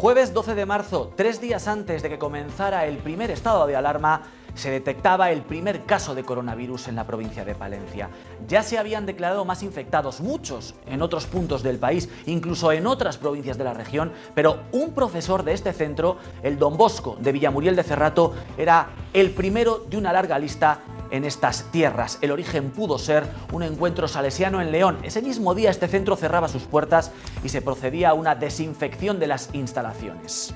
Jueves 12 de marzo, 3 días antes de que comenzara el primer estado de alarma, se detectaba el primer caso de coronavirus en la provincia de Palencia. Ya se habían declarado más infectados, muchos en otros puntos del país, incluso en otras provincias de la región, pero un profesor de este centro, el Don Bosco de Villamuriel de Cerrato, era el primero de una larga lista en estas tierras. El origen pudo ser un encuentro salesiano en León. Ese mismo día este centro cerraba sus puertas y se procedía a una desinfección de las instalaciones.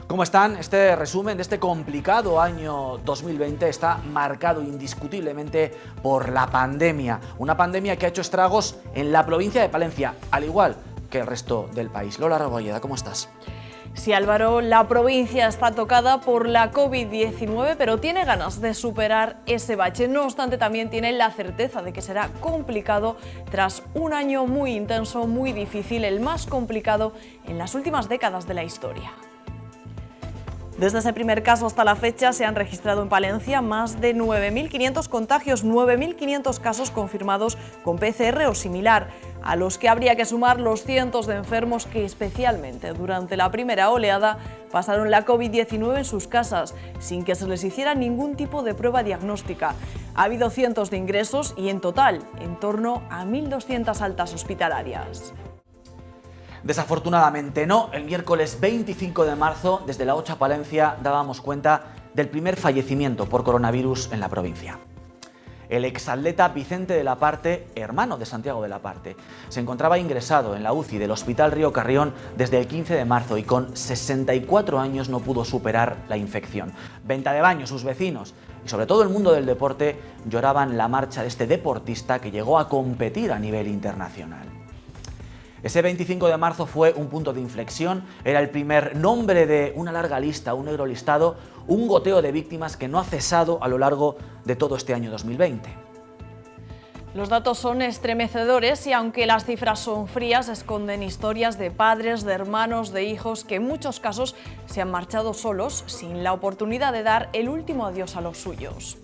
¿Cómo están? Este resumen de este complicado año 2020 está marcado indiscutiblemente por la pandemia. Una pandemia que ha hecho estragos en la provincia de Palencia, al igual que el resto del país. Lola Rebolleda, ¿cómo estás? Sí, Álvaro, la provincia está tocada por la COVID-19, pero tiene ganas de superar ese bache. No obstante, también tiene la certeza de que será complicado tras un año muy intenso, muy difícil, el más complicado en las últimas décadas de la historia. Desde ese primer caso hasta la fecha se han registrado en Palencia más de 9.500 contagios, 9.500 casos confirmados con PCR o similar, a los que habría que sumar los cientos de enfermos que especialmente durante la primera oleada pasaron la COVID-19 en sus casas, sin que se les hiciera ningún tipo de prueba diagnóstica. Ha habido cientos de ingresos y en total en torno a 1.200 altas hospitalarias. Desafortunadamente no, el miércoles 25 de marzo, desde la 8 Palencia, dábamos cuenta del primer fallecimiento por coronavirus en la provincia. El exatleta Vicente de la Parte, hermano de Santiago de la Parte, se encontraba ingresado en la UCI del Hospital Río Carrión desde el 15 de marzo y con 64 años no pudo superar la infección. Venta de Baños, sus vecinos y sobre todo el mundo del deporte lloraban la marcha de este deportista que llegó a competir a nivel internacional. Ese 25 de marzo fue un punto de inflexión, era el primer nombre de una larga lista, un negro listado, un goteo de víctimas que no ha cesado a lo largo de todo este año 2020. Los datos son estremecedores y aunque las cifras son frías, esconden historias de padres, de hermanos, de hijos que en muchos casos se han marchado solos, sin la oportunidad de dar el último adiós a los suyos.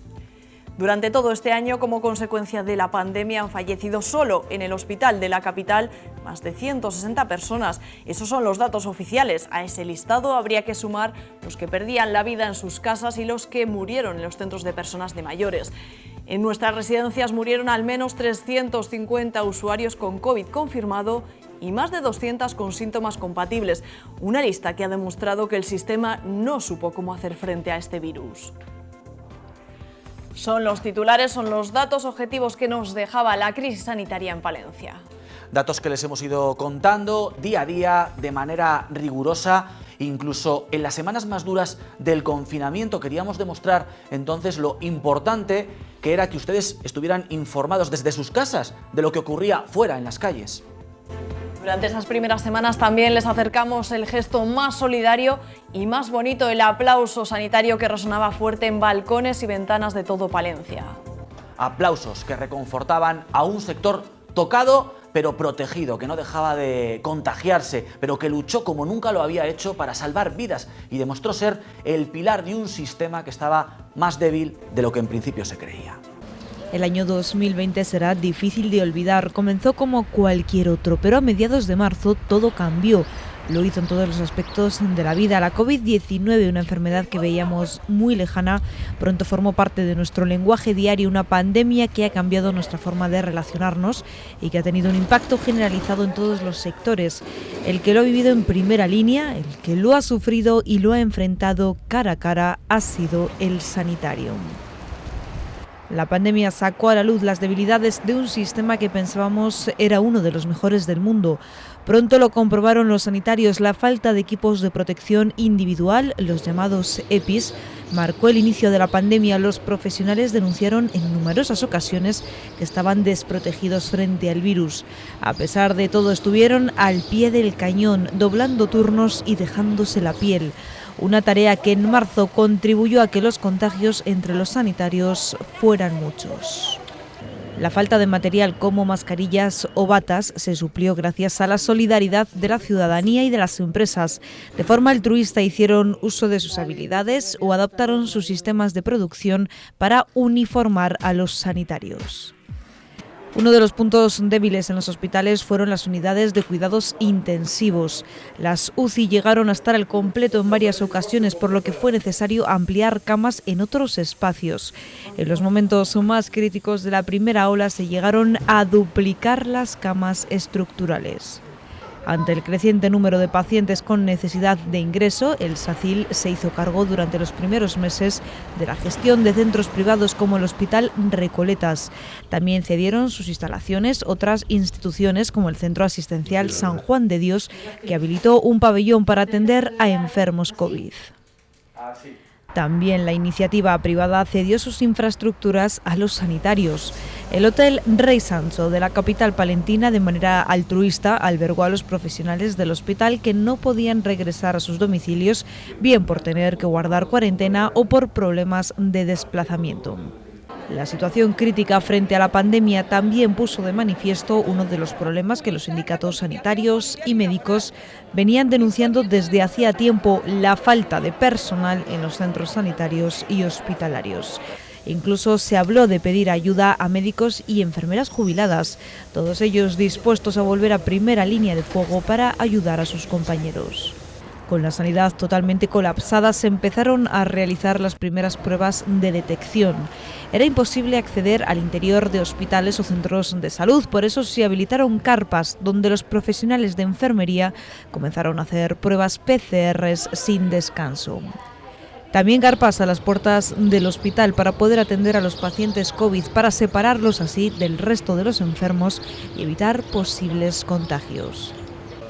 Durante todo este año, como consecuencia de la pandemia, han fallecido solo en el hospital de la capital más de 160 personas. Esos son los datos oficiales. A ese listado habría que sumar los que perdían la vida en sus casas y los que murieron en los centros de personas de mayores. En nuestras residencias murieron al menos 350 usuarios con COVID confirmado y más de 200 con síntomas compatibles. Una lista que ha demostrado que el sistema no supo cómo hacer frente a este virus. Son los titulares, son los datos objetivos que nos dejaba la crisis sanitaria en Palencia. Datos que les hemos ido contando día a día de manera rigurosa, incluso en las semanas más duras del confinamiento. Queríamos demostrar entonces lo importante que era que ustedes estuvieran informados desde sus casas de lo que ocurría fuera en las calles. Durante esas primeras semanas también les acercamos el gesto más solidario y más bonito, el aplauso sanitario que resonaba fuerte en balcones y ventanas de todo Palencia. Aplausos que reconfortaban a un sector tocado pero protegido, que no dejaba de contagiarse, pero que luchó como nunca lo había hecho para salvar vidas y demostró ser el pilar de un sistema que estaba más débil de lo que en principio se creía. El año 2020 será difícil de olvidar. Comenzó como cualquier otro, pero a mediados de marzo todo cambió. Lo hizo en todos los aspectos de la vida. La COVID-19, una enfermedad que veíamos muy lejana, pronto formó parte de nuestro lenguaje diario, una pandemia que ha cambiado nuestra forma de relacionarnos y que ha tenido un impacto generalizado en todos los sectores. El que lo ha vivido en primera línea, el que lo ha sufrido y lo ha enfrentado cara a cara, ha sido el sanitario. La pandemia sacó a la luz las debilidades de un sistema que pensábamos era uno de los mejores del mundo. Pronto lo comprobaron los sanitarios. La falta de equipos de protección individual, los llamados EPIs, marcó el inicio de la pandemia. Los profesionales denunciaron en numerosas ocasiones que estaban desprotegidos frente al virus. A pesar de todo, estuvieron al pie del cañón, doblando turnos y dejándose la piel. Una tarea que en marzo contribuyó a que los contagios entre los sanitarios fueran muchos. La falta de material como mascarillas o batas se suplió gracias a la solidaridad de la ciudadanía y de las empresas. De forma altruista hicieron uso de sus habilidades o adaptaron sus sistemas de producción para uniformar a los sanitarios. Uno de los puntos débiles en los hospitales fueron las unidades de cuidados intensivos. Las UCI llegaron a estar al completo en varias ocasiones, por lo que fue necesario ampliar camas en otros espacios. En los momentos más críticos de la primera ola se llegaron a duplicar las camas estructurales. Ante el creciente número de pacientes con necesidad de ingreso, el SACIL se hizo cargo durante los primeros meses de la gestión de centros privados como el Hospital Recoletas. También cedieron sus instalaciones otras instituciones como el Centro Asistencial San Juan de Dios, que habilitó un pabellón para atender a enfermos COVID. También la iniciativa privada cedió sus infraestructuras a los sanitarios. El Hotel Rey Sancho de la capital palentina, de manera altruista, albergó a los profesionales del hospital que no podían regresar a sus domicilios, bien por tener que guardar cuarentena o por problemas de desplazamiento. La situación crítica frente a la pandemia también puso de manifiesto uno de los problemas que los sindicatos sanitarios y médicos venían denunciando desde hacía tiempo: la falta de personal en los centros sanitarios y hospitalarios. Incluso se habló de pedir ayuda a médicos y enfermeras jubiladas, todos ellos dispuestos a volver a primera línea de fuego para ayudar a sus compañeros. Con la sanidad totalmente colapsada, se empezaron a realizar las primeras pruebas de detección. Era imposible acceder al interior de hospitales o centros de salud, por eso se habilitaron carpas donde los profesionales de enfermería comenzaron a hacer pruebas PCRs sin descanso. También carpas a las puertas del hospital para poder atender a los pacientes COVID, para separarlos así del resto de los enfermos y evitar posibles contagios.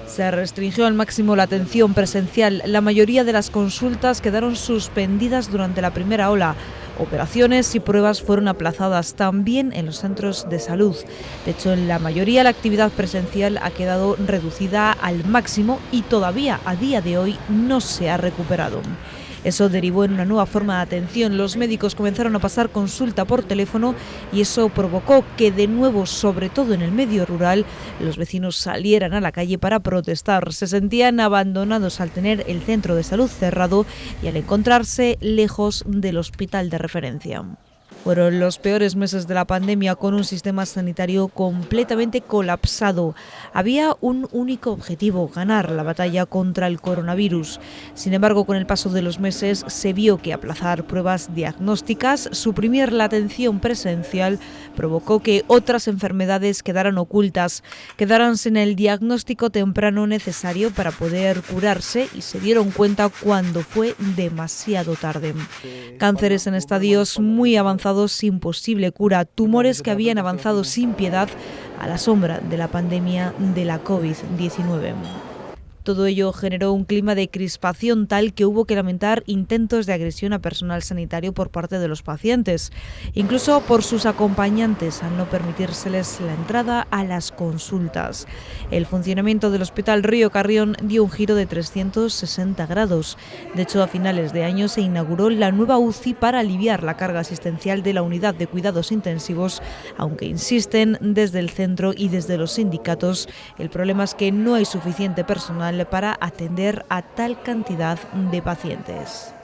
Se restringió al máximo la atención presencial. La mayoría de las consultas quedaron suspendidas durante la primera ola. Operaciones y pruebas fueron aplazadas también en los centros de salud. De hecho, en la mayoría la actividad presencial ha quedado reducida al máximo y todavía a día de hoy no se ha recuperado. Eso derivó en una nueva forma de atención. Los médicos comenzaron a pasar consulta por teléfono y eso provocó que de nuevo, sobre todo en el medio rural, los vecinos salieran a la calle para protestar. Se sentían abandonados al tener el centro de salud cerrado y al encontrarse lejos del hospital de referencia. Fueron los peores meses de la pandemia, con un sistema sanitario completamente colapsado. Había un único objetivo: ganar la batalla contra el coronavirus. Sin embargo, con el paso de los meses se vio que aplazar pruebas diagnósticas, suprimir la atención presencial, provocó que otras enfermedades quedaran ocultas, quedaran sin el diagnóstico temprano necesario para poder curarse, y se dieron cuenta cuando fue demasiado tarde. Cánceres en estadios muy avanzados sin posible cura, tumores que habían avanzado sin piedad a la sombra de la pandemia de la COVID-19. Todo ello generó un clima de crispación tal que hubo que lamentar intentos de agresión a personal sanitario por parte de los pacientes, incluso por sus acompañantes, al no permitírseles la entrada a las consultas. El funcionamiento del Hospital Río Carrión dio un giro de 360 grados. De hecho, a finales de año se inauguró la nueva UCI para aliviar la carga asistencial de la unidad de cuidados intensivos, aunque insisten desde el centro y desde los sindicatos, el problema es que no hay suficiente personal para atender a tal cantidad de pacientes.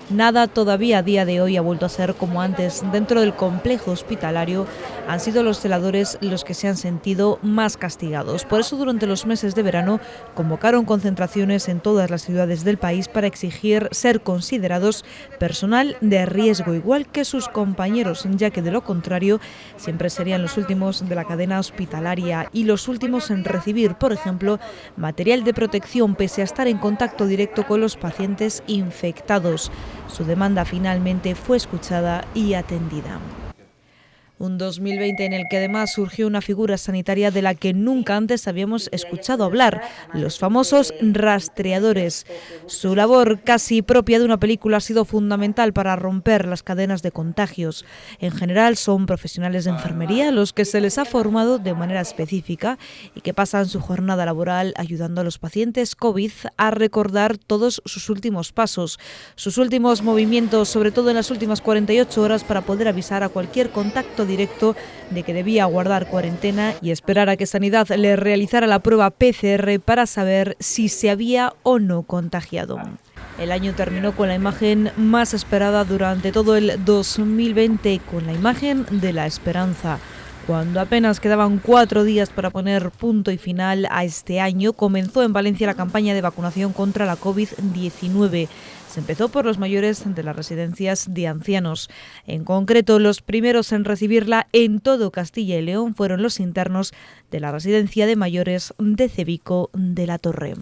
Nada todavía a día de hoy ha vuelto a ser como antes. Dentro del complejo hospitalario han sido los celadores los que se han sentido más castigados. Por eso, durante los meses de verano convocaron concentraciones en todas las ciudades del país para exigir ser considerados personal de riesgo, igual que sus compañeros, ya que de lo contrario siempre serían los últimos de la cadena hospitalaria y los últimos en recibir, por ejemplo, material de protección, pese a estar en contacto directo con los pacientes infectados. Su demanda finalmente fue escuchada y atendida. Un 2020 en el que además surgió una figura sanitaria de la que nunca antes habíamos escuchado hablar: los famosos rastreadores. Su labor, casi propia de una película, ha sido fundamental para romper las cadenas de contagios. En general son profesionales de enfermería los que se les ha formado de manera específica y que pasan su jornada laboral ayudando a los pacientes COVID a recordar todos sus últimos pasos, sus últimos movimientos, sobre todo en las últimas 48 horas, para poder avisar a cualquier contacto directo de que debía guardar cuarentena y esperar a que Sanidad le realizara la prueba PCR para saber si se había o no contagiado. El año terminó con la imagen más esperada durante todo el 2020, con la imagen de la esperanza. Cuando apenas quedaban 4 días para poner punto y final a este año, comenzó en Valencia la campaña de vacunación contra la COVID-19. Se empezó por los mayores de las residencias de ancianos. En concreto, los primeros en recibirla en todo Castilla y León fueron los internos de la residencia de mayores de Cebico de la Torre.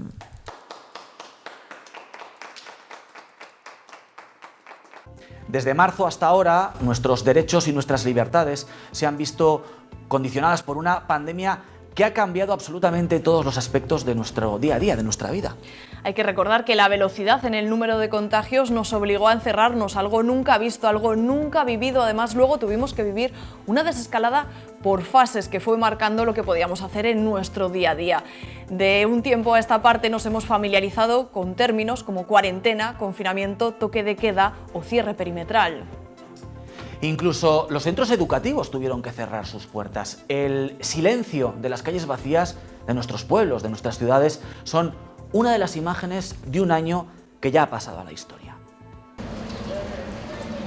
Desde marzo hasta ahora, nuestros derechos y nuestras libertades se han visto condicionadas por una pandemia que ha cambiado absolutamente todos los aspectos de nuestro día a día, de nuestra vida. Hay que recordar que la velocidad en el número de contagios nos obligó a encerrarnos, algo nunca visto, algo nunca vivido. Además, luego tuvimos que vivir una desescalada por fases que fue marcando lo que podíamos hacer en nuestro día a día. De un tiempo a esta parte nos hemos familiarizado con términos como cuarentena, confinamiento, toque de queda o cierre perimetral. Incluso los centros educativos tuvieron que cerrar sus puertas. El silencio de las calles vacías de nuestros pueblos, de nuestras ciudades, son una de las imágenes de un año que ya ha pasado a la historia.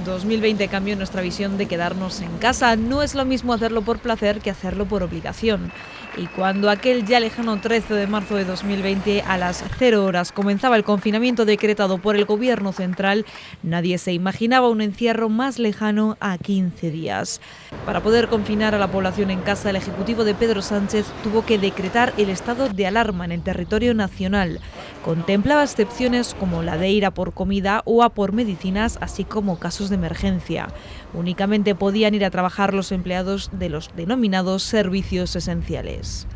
2020 cambió nuestra visión de quedarnos en casa. No es lo mismo hacerlo por placer que hacerlo por obligación. Y cuando aquel ya lejano 13 de marzo de 2020 a las 0 horas comenzaba el confinamiento decretado por el Gobierno central, nadie se imaginaba un encierro más lejano a 15 días. Para poder confinar a la población en casa, el Ejecutivo de Pedro Sánchez tuvo que decretar el estado de alarma en el territorio nacional. Contemplaba excepciones como la de ir a por comida o a por medicinas, así como casos de emergencia. Únicamente podían ir a trabajar los empleados de los denominados servicios esenciales.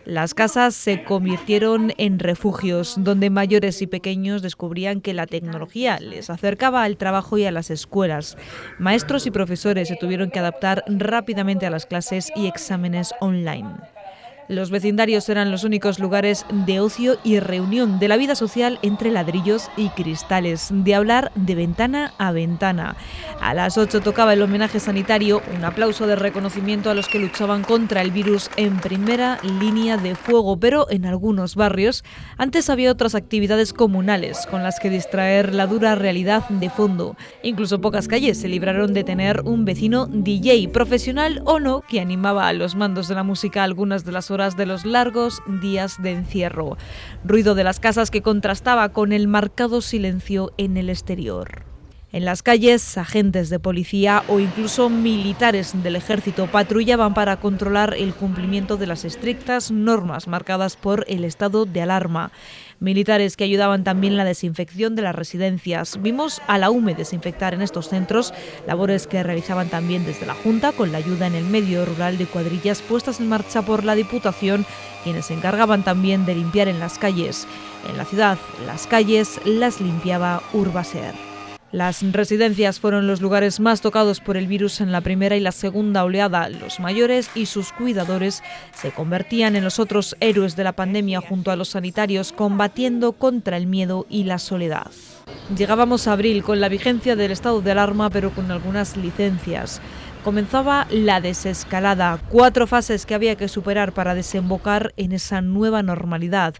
Las casas se convirtieron en refugios, donde mayores y pequeños descubrían que la tecnología les acercaba al trabajo y a las escuelas. Maestros y profesores se tuvieron que adaptar rápidamente a las clases y exámenes online. Los vecindarios eran los únicos lugares de ocio y reunión, de la vida social entre ladrillos y cristales, de hablar de ventana a ventana. A las 8 tocaba el homenaje sanitario, un aplauso de reconocimiento a los que luchaban contra el virus en primera línea de fuego, pero en algunos barrios antes había otras actividades comunales con las que distraer la dura realidad de fondo. Incluso pocas calles se libraron de tener un vecino DJ, profesional o no, que animaba a los mandos de la música algunas de las horas de los largos días de encierro. Ruido de las casas que contrastaba con el marcado silencio en el exterior. En las calles, agentes de policía o incluso militares del ejército patrullaban para controlar el cumplimiento de las estrictas normas marcadas por el estado de alarma. Militares que ayudaban también en la desinfección de las residencias. Vimos a la UME desinfectar en estos centros, labores que realizaban también desde la Junta con la ayuda en el medio rural de cuadrillas puestas en marcha por la Diputación, quienes se encargaban también de limpiar en las calles. En la ciudad, las calles las limpiaba Urbaser. Las residencias fueron los lugares más tocados por el virus en la primera y la segunda oleada. Los mayores y sus cuidadores se convertían en los otros héroes de la pandemia junto a los sanitarios, combatiendo contra el miedo y la soledad. Llegábamos a abril con la vigencia del estado de alarma, pero con algunas licencias. Comenzaba la desescalada, 4 fases que había que superar para desembocar en esa nueva normalidad.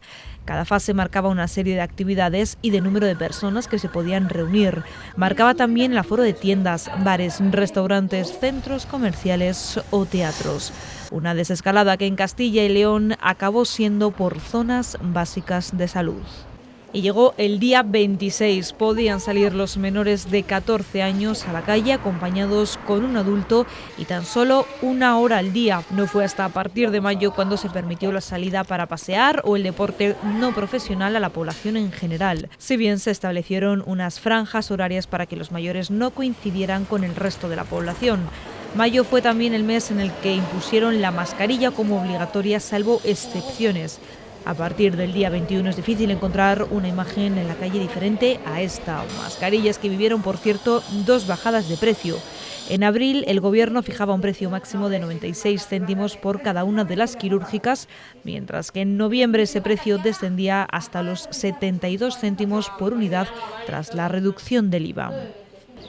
Cada fase marcaba una serie de actividades y de número de personas que se podían reunir. Marcaba también el aforo de tiendas, bares, restaurantes, centros comerciales o teatros. Una desescalada que en Castilla y León acabó siendo por zonas básicas de salud. Y llegó el día 26. Podían salir los menores de 14 años a la calle acompañados con un adulto y tan solo 1 hora al día. No fue hasta a partir de mayo cuando se permitió la salida para pasear o el deporte no profesional a la población en general. Si bien se establecieron unas franjas horarias para que los mayores no coincidieran con el resto de la población. Mayo fue también el mes en el que impusieron la mascarilla como obligatoria salvo excepciones. A partir del día 21 es difícil encontrar una imagen en la calle diferente a esta. Mascarillas que vivieron, por cierto, 2 bajadas de precio. En abril, el Gobierno fijaba un precio máximo de 96 céntimos por cada una de las quirúrgicas, mientras que en noviembre ese precio descendía hasta los 72 céntimos por unidad tras la reducción del IVA.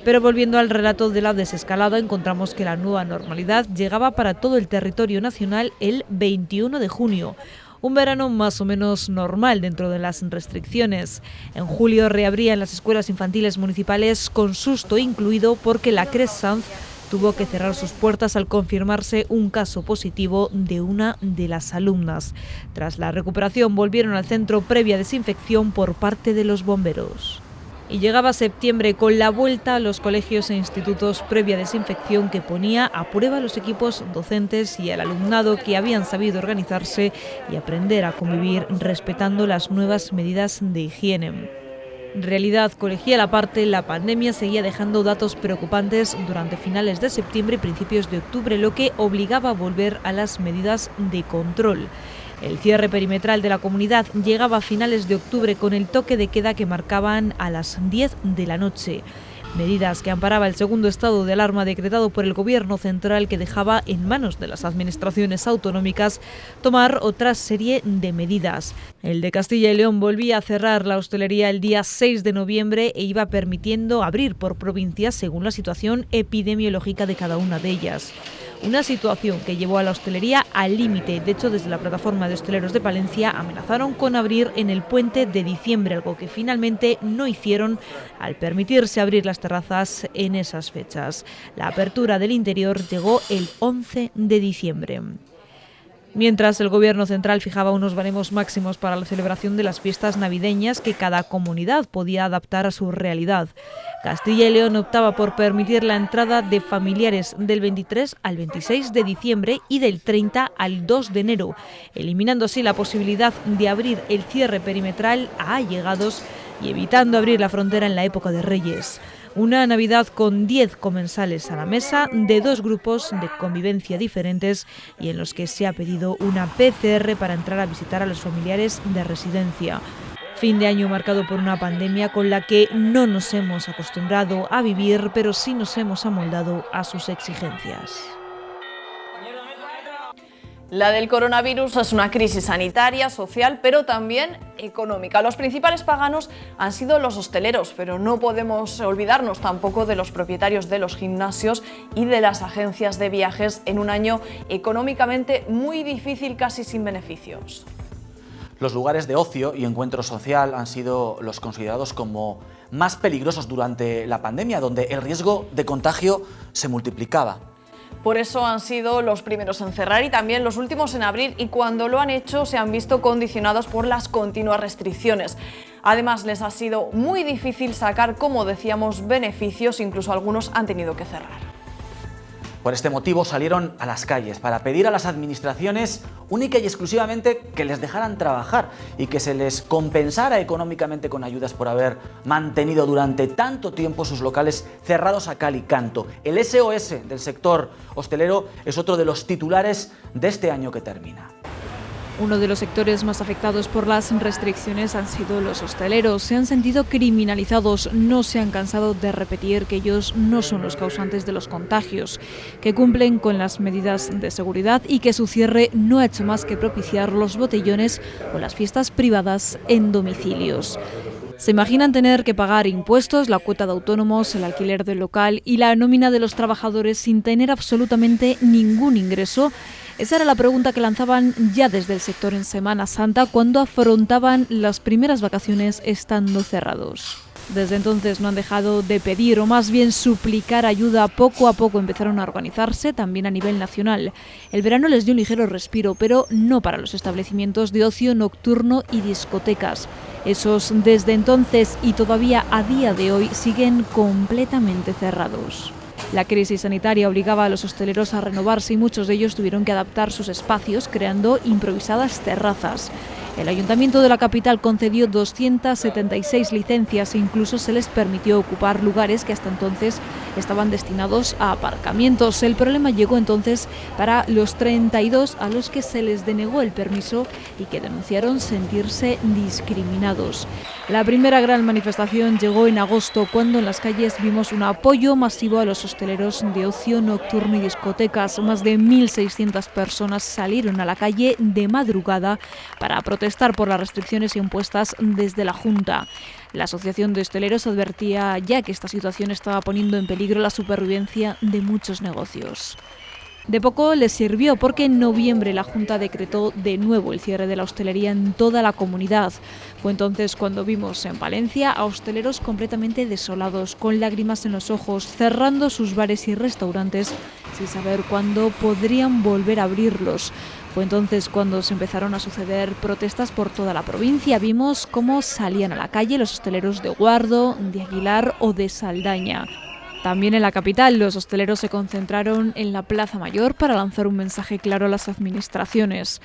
Pero volviendo al relato de la desescalada, encontramos que la nueva normalidad llegaba para todo el territorio nacional el 21 de junio. Un verano más o menos normal dentro de las restricciones. En julio reabrían las escuelas infantiles municipales con susto incluido porque la Cres Sanz tuvo que cerrar sus puertas al confirmarse un caso positivo de una de las alumnas. Tras la recuperación volvieron al centro previa desinfección por parte de los bomberos. Y llegaba septiembre con la vuelta a los colegios e institutos previa desinfección que ponía a prueba a los equipos docentes y al alumnado que habían sabido organizarse y aprender a convivir respetando las nuevas medidas de higiene. Realidad colegial aparte, la pandemia seguía dejando datos preocupantes durante finales de septiembre y principios de octubre, lo que obligaba a volver a las medidas de control. El cierre perimetral de la comunidad llegaba a finales de octubre con el toque de queda que marcaban a las 10 de la noche. Medidas que amparaba el segundo estado de alarma decretado por el Gobierno central, que dejaba en manos de las administraciones autonómicas tomar otra serie de medidas. El de Castilla y León volvía a cerrar la hostelería el día 6 de noviembre e iba permitiendo abrir por provincias según la situación epidemiológica de cada una de ellas. Una situación que llevó a la hostelería al límite. De hecho, desde la plataforma de hosteleros de Palencia amenazaron con abrir en el puente de diciembre, algo que finalmente no hicieron al permitirse abrir las terrazas en esas fechas. La apertura del interior llegó el 11 de diciembre. Mientras, el Gobierno central fijaba unos baremos máximos para la celebración de las fiestas navideñas que cada comunidad podía adaptar a su realidad. Castilla y León optaba por permitir la entrada de familiares del 23 al 26 de diciembre y del 30 al 2 de enero, eliminando así la posibilidad de abrir el cierre perimetral a allegados y evitando abrir la frontera en la época de Reyes. Una Navidad con 10 comensales a la mesa de 2 grupos de convivencia diferentes y en los que se ha pedido una PCR para entrar a visitar a los familiares de residencia. Fin de año marcado por una pandemia con la que no nos hemos acostumbrado a vivir, pero sí nos hemos amoldado a sus exigencias. La del coronavirus es una crisis sanitaria, social, pero también económica. Los principales paganos han sido los hosteleros, pero no podemos olvidarnos tampoco de los propietarios de los gimnasios y de las agencias de viajes en un año económicamente muy difícil, casi sin beneficios. Los lugares de ocio y encuentro social han sido los considerados como más peligrosos durante la pandemia, donde el riesgo de contagio se multiplicaba. Por eso han sido los primeros en cerrar y también los últimos en abrir, y cuando lo han hecho se han visto condicionados por las continuas restricciones. Además, les ha sido muy difícil sacar, como decíamos, beneficios, incluso algunos han tenido que cerrar. Por este motivo salieron a las calles para pedir a las administraciones única y exclusivamente que les dejaran trabajar y que se les compensara económicamente con ayudas por haber mantenido durante tanto tiempo sus locales cerrados a cal y canto. El SOS del sector hostelero es otro de los titulares de este año que termina. Uno de los sectores más afectados por las restricciones han sido los hosteleros. Se han sentido criminalizados, no se han cansado de repetir que ellos no son los causantes de los contagios, que cumplen con las medidas de seguridad y que su cierre no ha hecho más que propiciar los botellones o las fiestas privadas en domicilios. Se imaginan tener que pagar impuestos, la cuota de autónomos, el alquiler del local y la nómina de los trabajadores sin tener absolutamente ningún ingreso. Esa era la pregunta que lanzaban ya desde el sector en Semana Santa, cuando afrontaban las primeras vacaciones estando cerrados. Desde entonces no han dejado de pedir, o más bien suplicar ayuda. Poco a poco empezaron a organizarse, también a nivel nacional. El verano les dio un ligero respiro, pero no para los establecimientos de ocio nocturno y discotecas. Esos desde entonces y todavía a día de hoy siguen completamente cerrados. La crisis sanitaria obligaba a los hosteleros a renovarse y muchos de ellos tuvieron que adaptar sus espacios creando improvisadas terrazas. El Ayuntamiento de la capital concedió 276 licencias e incluso se les permitió ocupar lugares que hasta entonces estaban destinados a aparcamientos. El problema llegó entonces para los 32 a los que se les denegó el permiso y que denunciaron sentirse discriminados. La primera gran manifestación llegó en agosto, cuando en las calles vimos un apoyo masivo a los hosteleros de ocio nocturno y discotecas. Más de 1.600 personas salieron a la calle de madrugada para protestar por las restricciones impuestas desde la Junta. La Asociación de Hosteleros advertía ya que esta situación estaba poniendo en peligro la supervivencia de muchos negocios. De poco les sirvió porque en noviembre la Junta decretó de nuevo el cierre de la hostelería en toda la comunidad. Fue entonces cuando vimos en Palencia a hosteleros completamente desolados, con lágrimas en los ojos, cerrando sus bares y restaurantes sin saber cuándo podrían volver a abrirlos. Fue entonces cuando se empezaron a suceder protestas por toda la provincia. Vimos cómo salían a la calle los hosteleros de Guardo, de Aguilar o de Saldaña. También en la capital, los hosteleros se concentraron en la Plaza Mayor para lanzar un mensaje claro a las administraciones.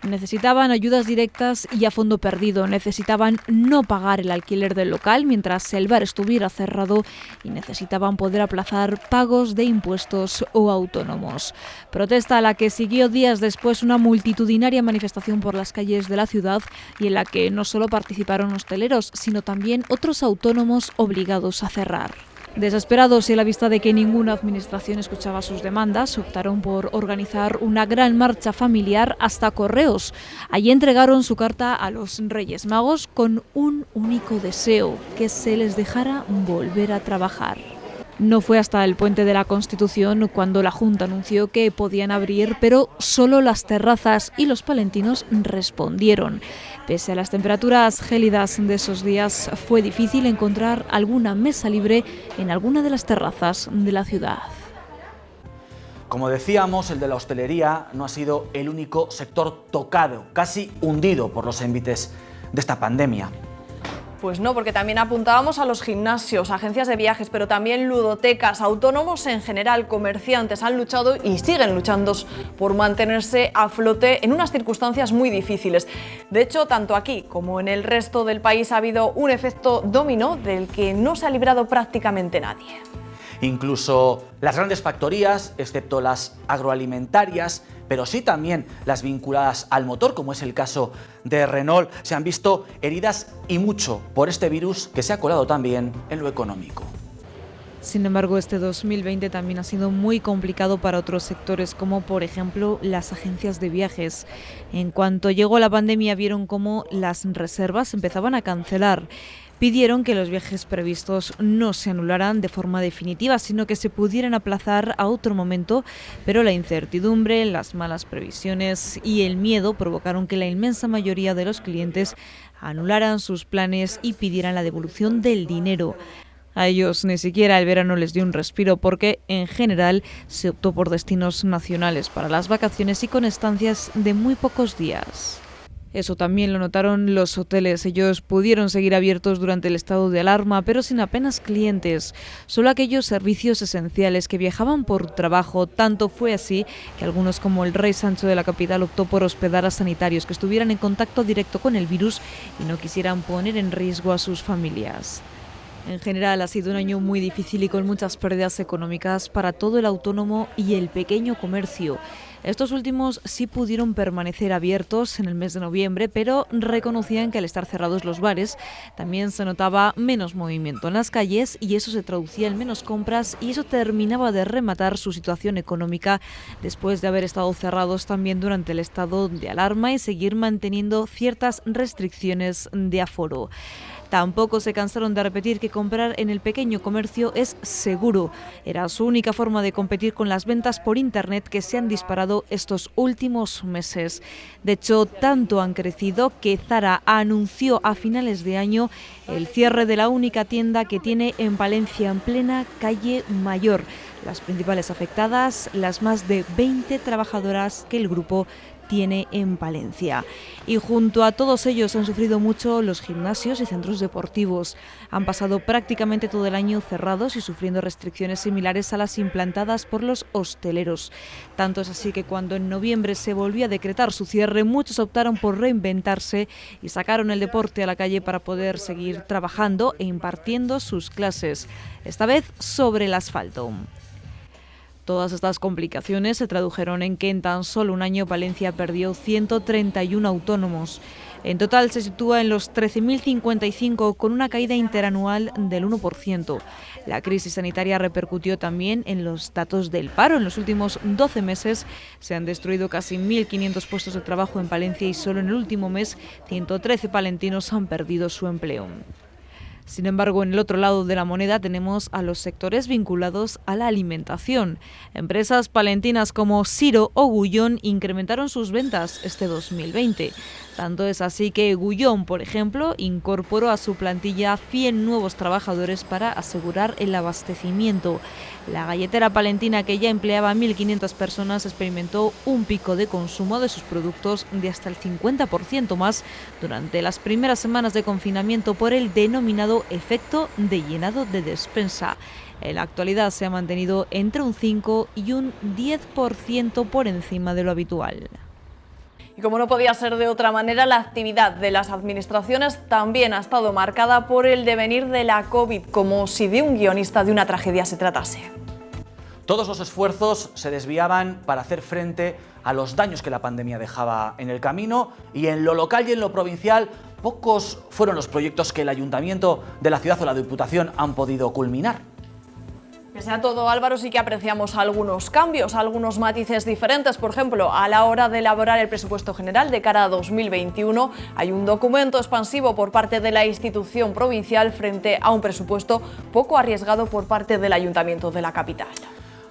Necesitaban ayudas directas y a fondo perdido. Necesitaban no pagar el alquiler del local mientras el bar estuviera cerrado y necesitaban poder aplazar pagos de impuestos o autónomos. Protesta a la que siguió días después una multitudinaria manifestación por las calles de la ciudad y en la que no solo participaron hosteleros, sino también otros autónomos obligados a cerrar. Desesperados y a la vista de que ninguna administración escuchaba sus demandas, optaron por organizar una gran marcha familiar hasta Correos. Allí entregaron su carta a los Reyes Magos con un único deseo: que se les dejara volver a trabajar. No fue hasta el Puente de la Constitución cuando la Junta anunció que podían abrir, pero solo las terrazas, y los palentinos respondieron. Pese a las temperaturas gélidas de esos días, fue difícil encontrar alguna mesa libre en alguna de las terrazas de la ciudad. Como decíamos, el de la hostelería no ha sido el único sector tocado, casi hundido por los émbites de esta pandemia. Pues no, porque también apuntábamos a los gimnasios, agencias de viajes, pero también ludotecas, autónomos en general, comerciantes han luchado y siguen luchando por mantenerse a flote en unas circunstancias muy difíciles. De hecho, tanto aquí como en el resto del país ha habido un efecto dominó del que no se ha librado prácticamente nadie. Incluso las grandes factorías, excepto las agroalimentarias, pero sí también las vinculadas al motor, como es el caso de Renault, se han visto heridas y mucho por este virus que se ha colado también en lo económico. Sin embargo, este 2020 también ha sido muy complicado para otros sectores, como por ejemplo las agencias de viajes. En cuanto llegó la pandemia, vieron cómo las reservas empezaban a cancelar. Pidieron que los viajes previstos no se anularan de forma definitiva, sino que se pudieran aplazar a otro momento, pero la incertidumbre, las malas previsiones y el miedo provocaron que la inmensa mayoría de los clientes anularan sus planes y pidieran la devolución del dinero. A ellos ni siquiera el verano les dio un respiro porque, en general, se optó por destinos nacionales para las vacaciones y con estancias de muy pocos días. Eso también lo notaron los hoteles. Ellos pudieron seguir abiertos durante el estado de alarma, pero sin apenas clientes. Solo aquellos servicios esenciales que viajaban por trabajo. Tanto fue así que algunos, como el Rey Sancho de la capital, optó por hospedar a sanitarios que estuvieran en contacto directo con el virus y no quisieran poner en riesgo a sus familias. En general ha sido un año muy difícil y con muchas pérdidas económicas para todo el autónomo y el pequeño comercio. Estos últimos sí pudieron permanecer abiertos en el mes de noviembre, pero reconocían que al estar cerrados los bares también se notaba menos movimiento en las calles y eso se traducía en menos compras y eso terminaba de rematar su situación económica después de haber estado cerrados también durante el estado de alarma y seguir manteniendo ciertas restricciones de aforo. Tampoco se cansaron de repetir que comprar en el pequeño comercio es seguro. Era su única forma de competir con las ventas por Internet que se han disparado estos últimos meses. De hecho, tanto han crecido que Zara anunció a finales de año el cierre de la única tienda que tiene en Palencia, en plena calle Mayor. Las principales afectadas, las más de 20 trabajadoras que el grupo tiene en Palencia. Y junto a todos ellos han sufrido mucho los gimnasios y centros deportivos. Han pasado prácticamente todo el año cerrados y sufriendo restricciones similares a las implantadas por los hosteleros. Tanto es así que cuando en noviembre se volvió a decretar su cierre, muchos optaron por reinventarse y sacaron el deporte a la calle para poder seguir trabajando e impartiendo sus clases, esta vez sobre el asfalto. Todas estas complicaciones se tradujeron en que en tan solo un año Palencia perdió 131 autónomos. En total se sitúa en los 13.055 con una caída interanual del 1%. La crisis sanitaria repercutió también en los datos del paro. En los últimos 12 meses se han destruido casi 1.500 puestos de trabajo en Palencia y solo en el último mes 113 palentinos han perdido su empleo. Sin embargo, en el otro lado de la moneda tenemos a los sectores vinculados a la alimentación. Empresas palentinas como Siro o Gullón incrementaron sus ventas este 2020. Tanto es así que Gullón, por ejemplo, incorporó a su plantilla 100 nuevos trabajadores para asegurar el abastecimiento. La galletera palentina, que ya empleaba a 1.500 personas, experimentó un pico de consumo de sus productos de hasta el 50% más durante las primeras semanas de confinamiento por el denominado efecto de llenado de despensa. En la actualidad se ha mantenido entre un 5 y un 10% por encima de lo habitual. Y como no podía ser de otra manera, la actividad de las administraciones también ha estado marcada por el devenir de la COVID, como si de un guionista de una tragedia se tratase. Todos los esfuerzos se desviaban para hacer frente a los daños que la pandemia dejaba en el camino, y en lo local y en lo provincial pocos fueron los proyectos que el Ayuntamiento de la ciudad o la Diputación han podido culminar. Pese a todo, Álvaro, sí que apreciamos algunos cambios, algunos matices diferentes. Por ejemplo, a la hora de elaborar el presupuesto general de cara a 2021, hay un documento expansivo por parte de la institución provincial frente a un presupuesto poco arriesgado por parte del Ayuntamiento de la capital.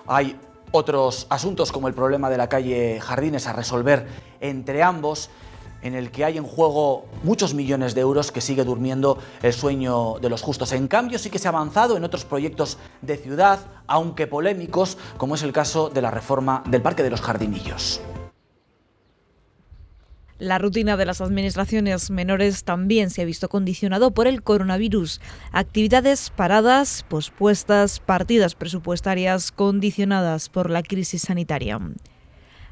Hay otros asuntos, como el problema de la calle Jardines, a resolver entre ambos, en el que hay en juego muchos millones de euros, que sigue durmiendo el sueño de los justos. En cambio, sí que se ha avanzado en otros proyectos de ciudad, aunque polémicos, como es el caso de la reforma del Parque de los Jardinillos. La rutina de las administraciones menores también se ha visto condicionado por el coronavirus. Actividades paradas, pospuestas, partidas presupuestarias condicionadas por la crisis sanitaria.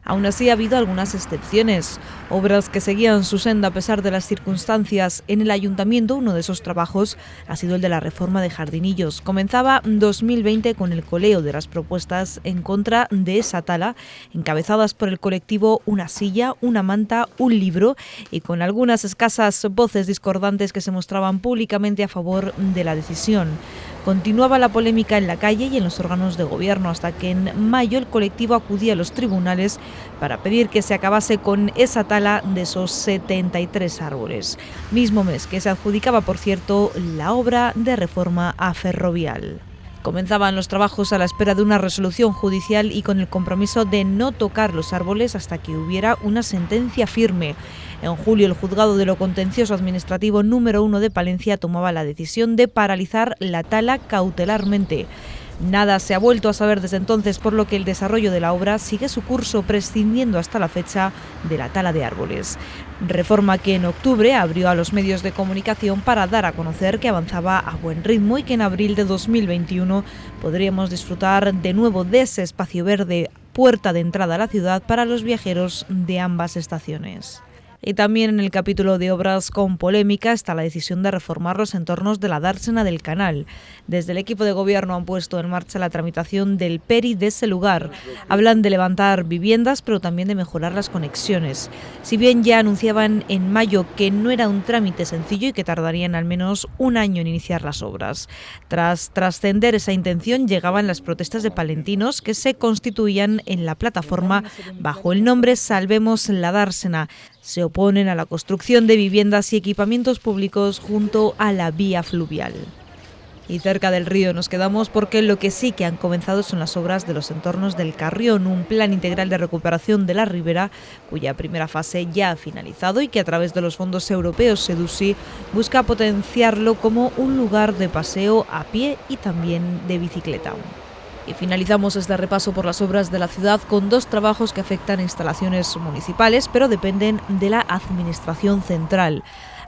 Aún así, ha habido algunas excepciones, obras que seguían su senda a pesar de las circunstancias. En el Ayuntamiento, uno de esos trabajos ha sido el de la reforma de Jardinillos. Comenzaba 2020 con el coleo de las propuestas en contra de esa tala, encabezadas por el colectivo Una Silla, Una Manta, Un Libro, y con algunas escasas voces discordantes que se mostraban públicamente a favor de la decisión. Continuaba la polémica en la calle y en los órganos de gobierno, hasta que en mayo el colectivo acudía a los tribunales para pedir que se acabase con esa tala de esos 73 árboles. Mismo mes que se adjudicaba, por cierto, la obra de reforma a Ferrovial. Comenzaban los trabajos a la espera de una resolución judicial y con el compromiso de no tocar los árboles hasta que hubiera una sentencia firme. En julio, el Juzgado de lo Contencioso Administrativo número 1 de Palencia tomaba la decisión de paralizar la tala cautelarmente. Nada se ha vuelto a saber desde entonces, por lo que el desarrollo de la obra sigue su curso, prescindiendo hasta la fecha de la tala de árboles. Reforma que en octubre abrió a los medios de comunicación para dar a conocer que avanzaba a buen ritmo y que en abril de 2021 podríamos disfrutar de nuevo de ese espacio verde, puerta de entrada a la ciudad para los viajeros de ambas estaciones. Y también en el capítulo de obras con polémica está la decisión de reformar los entornos de la dársena del Canal. Desde el equipo de gobierno han puesto en marcha la tramitación del PERI de ese lugar. Hablan de levantar viviendas, pero también de mejorar las conexiones. Si bien ya anunciaban en mayo que no era un trámite sencillo y que tardarían al menos un año en iniciar las obras. Tras trascender esa intención, llegaban las protestas de palentinos que se constituían en la plataforma bajo el nombre Salvemos la Dársena. Se oponen a la construcción de viviendas y equipamientos públicos junto a la vía fluvial. Y cerca del río nos quedamos porque lo que sí que han comenzado son las obras de los entornos del Carrión, un plan integral de recuperación de la ribera cuya primera fase ya ha finalizado y que a través de los fondos europeos SEDUSI busca potenciarlo como un lugar de paseo a pie y también de bicicleta. Y finalizamos este repaso por las obras de la ciudad con dos trabajos que afectan a instalaciones municipales, pero dependen de la administración central.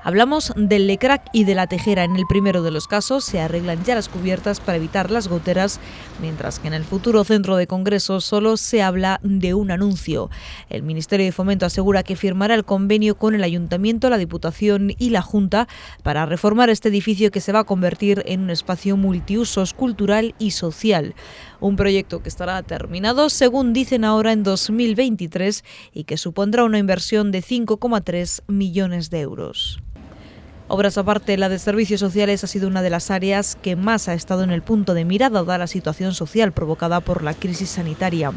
Hablamos del Lecrac y de la Tejera. En el primero de los casos se arreglan ya las cubiertas para evitar las goteras, mientras que en el futuro centro de congresos solo se habla de un anuncio. El Ministerio de Fomento asegura que firmará el convenio con el Ayuntamiento, la Diputación y la Junta para reformar este edificio que se va a convertir en un espacio multiusos cultural y social. Un proyecto que estará terminado, según dicen ahora, en 2023 y que supondrá una inversión de 5,3 millones de euros. Obras aparte, la de servicios sociales ha sido una de las áreas que más ha estado en el punto de mira dada la situación social provocada por la crisis sanitaria.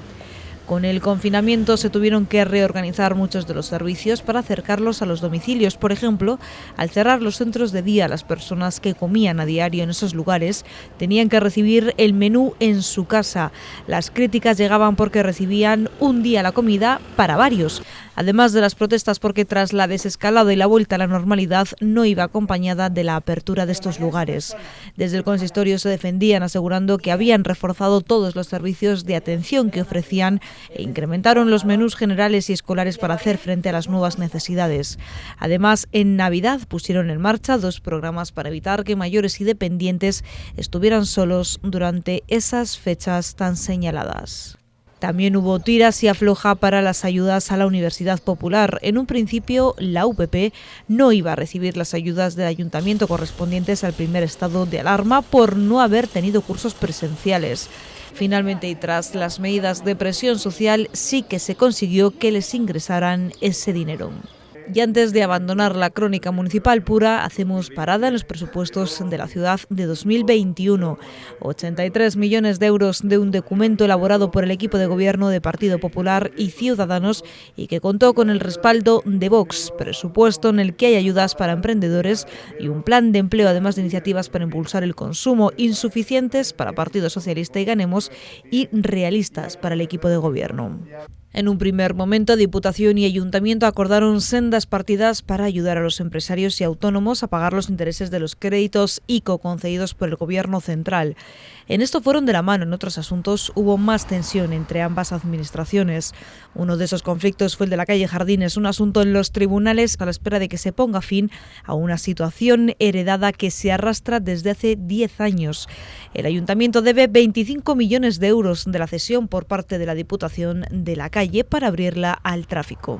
Con el confinamiento se tuvieron que reorganizar muchos de los servicios para acercarlos a los domicilios. Por ejemplo, al cerrar los centros de día, las personas que comían a diario en esos lugares tenían que recibir el menú en su casa. Las críticas llegaban porque recibían un día la comida para varios. Además de las protestas porque tras la desescalada y la vuelta a la normalidad no iba acompañada de la apertura de estos lugares. Desde el consistorio se defendían asegurando que habían reforzado todos los servicios de atención que ofrecían e incrementaron los menús generales y escolares para hacer frente a las nuevas necesidades. Además, en Navidad pusieron en marcha 2 programas para evitar que mayores y dependientes estuvieran solos durante esas fechas tan señaladas. También hubo tiras y afloja para las ayudas a la Universidad Popular. En un principio, la UPP no iba a recibir las ayudas del ayuntamiento correspondientes al primer estado de alarma por no haber tenido cursos presenciales. Finalmente, y tras las medidas de presión social, sí que se consiguió que les ingresaran ese dinero. Y antes de abandonar la crónica municipal pura, hacemos parada en los presupuestos de la ciudad de 2021. 83 millones de euros de un documento elaborado por el equipo de gobierno de Partido Popular y Ciudadanos y que contó con el respaldo de Vox. Presupuesto en el que hay ayudas para emprendedores y un plan de empleo, además de iniciativas para impulsar el consumo, insuficientes para Partido Socialista y Ganemos y realistas para el equipo de gobierno. En un primer momento, Diputación y Ayuntamiento acordaron sendas partidas para ayudar a los empresarios y autónomos a pagar los intereses de los créditos ICO concedidos por el Gobierno central. En esto fueron de la mano. En otros asuntos hubo más tensión entre ambas administraciones. Uno de esos conflictos fue el de la calle Jardines, un asunto en los tribunales a la espera de que se ponga fin a una situación heredada que se arrastra desde hace 10 años. El Ayuntamiento debe 25 millones de euros de la cesión por parte de la Diputación de la calle para abrirla al tráfico.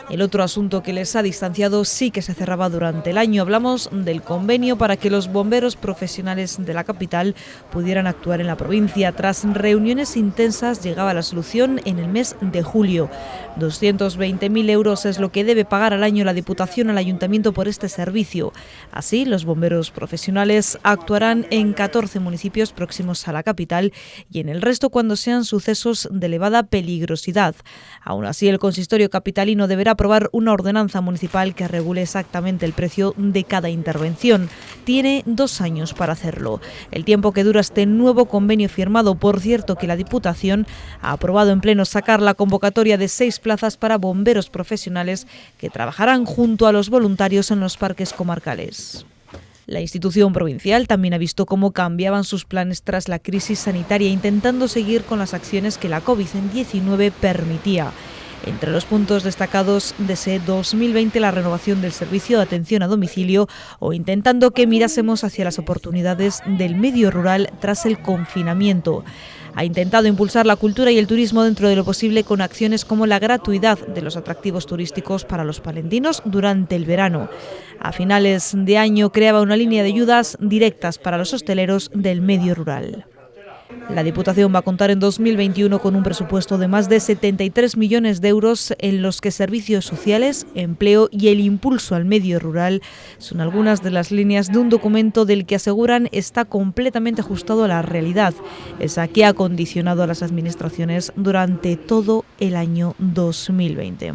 El otro asunto que les ha distanciado sí que se cerraba durante el año. Hablamos del convenio para que los bomberos profesionales de la capital pudieran actuar en la provincia. Tras reuniones intensas llegaba la solución en el mes de julio. 220.000 euros es lo que debe pagar al año la Diputación al Ayuntamiento por este servicio. Así, los bomberos profesionales actuarán en 14 municipios próximos a la capital y en el resto cuando sean sucesos de elevada peligrosidad. Aún así, el consistorio capitalino deberá aprobar una ordenanza municipal que regule exactamente el precio de cada intervención. Tiene 2 años para hacerlo. El tiempo que dura este nuevo convenio firmado, por cierto que la Diputación ha aprobado en pleno sacar la convocatoria de 6 plazas para bomberos profesionales que trabajarán junto a los voluntarios en los parques comarcales. La institución provincial también ha visto cómo cambiaban sus planes tras la crisis sanitaria, intentando seguir con las acciones que la COVID-19 permitía. Entre los puntos destacados de ese 2020, la renovación del servicio de atención a domicilio o intentando que mirásemos hacia las oportunidades del medio rural tras el confinamiento. Ha intentado impulsar la cultura y el turismo dentro de lo posible con acciones como la gratuidad de los atractivos turísticos para los palentinos durante el verano. A finales de año creaba una línea de ayudas directas para los hosteleros del medio rural. La Diputación va a contar en 2021 con un presupuesto de más de 73 millones de euros en los que servicios sociales, empleo y el impulso al medio rural son algunas de las líneas de un documento del que aseguran está completamente ajustado a la realidad, esa que ha condicionado a las administraciones durante todo el año 2020.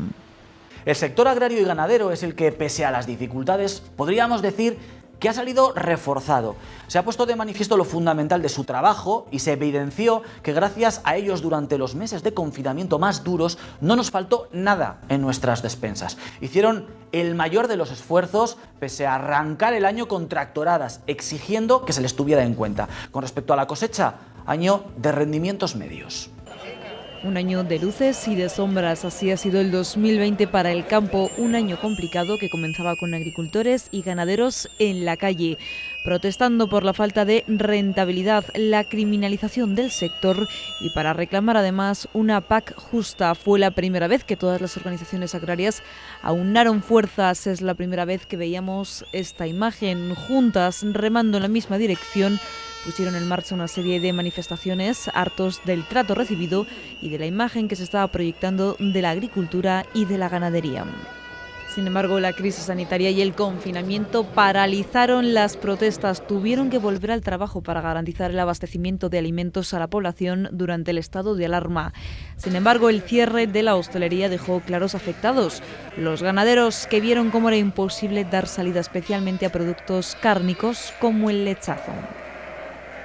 El sector agrario y ganadero es el que, pese a las dificultades, podríamos decir que ha salido reforzado. Se ha puesto de manifiesto lo fundamental de su trabajo y se evidenció que gracias a ellos durante los meses de confinamiento más duros no nos faltó nada en nuestras despensas. Hicieron el mayor de los esfuerzos pese a arrancar el año con tractoradas, exigiendo que se les tuviera en cuenta. Con respecto a la cosecha, año de rendimientos medios. Un año de luces y de sombras, así ha sido el 2020 para el campo, un año complicado que comenzaba con agricultores y ganaderos en la calle, protestando por la falta de rentabilidad, la criminalización del sector y para reclamar además una PAC justa. Fue la primera vez que todas las organizaciones agrarias aunaron fuerzas, es la primera vez que veíamos esta imagen juntas, remando en la misma dirección. Pusieron en marcha una serie de manifestaciones hartos del trato recibido y de la imagen que se estaba proyectando de la agricultura y de la ganadería. Sin embargo, la crisis sanitaria y el confinamiento paralizaron las protestas. Tuvieron que volver al trabajo para garantizar el abastecimiento de alimentos a la población durante el estado de alarma. Sin embargo, el cierre de la hostelería dejó claros afectados. Los ganaderos, que vieron cómo era imposible dar salida especialmente a productos cárnicos como el lechazo.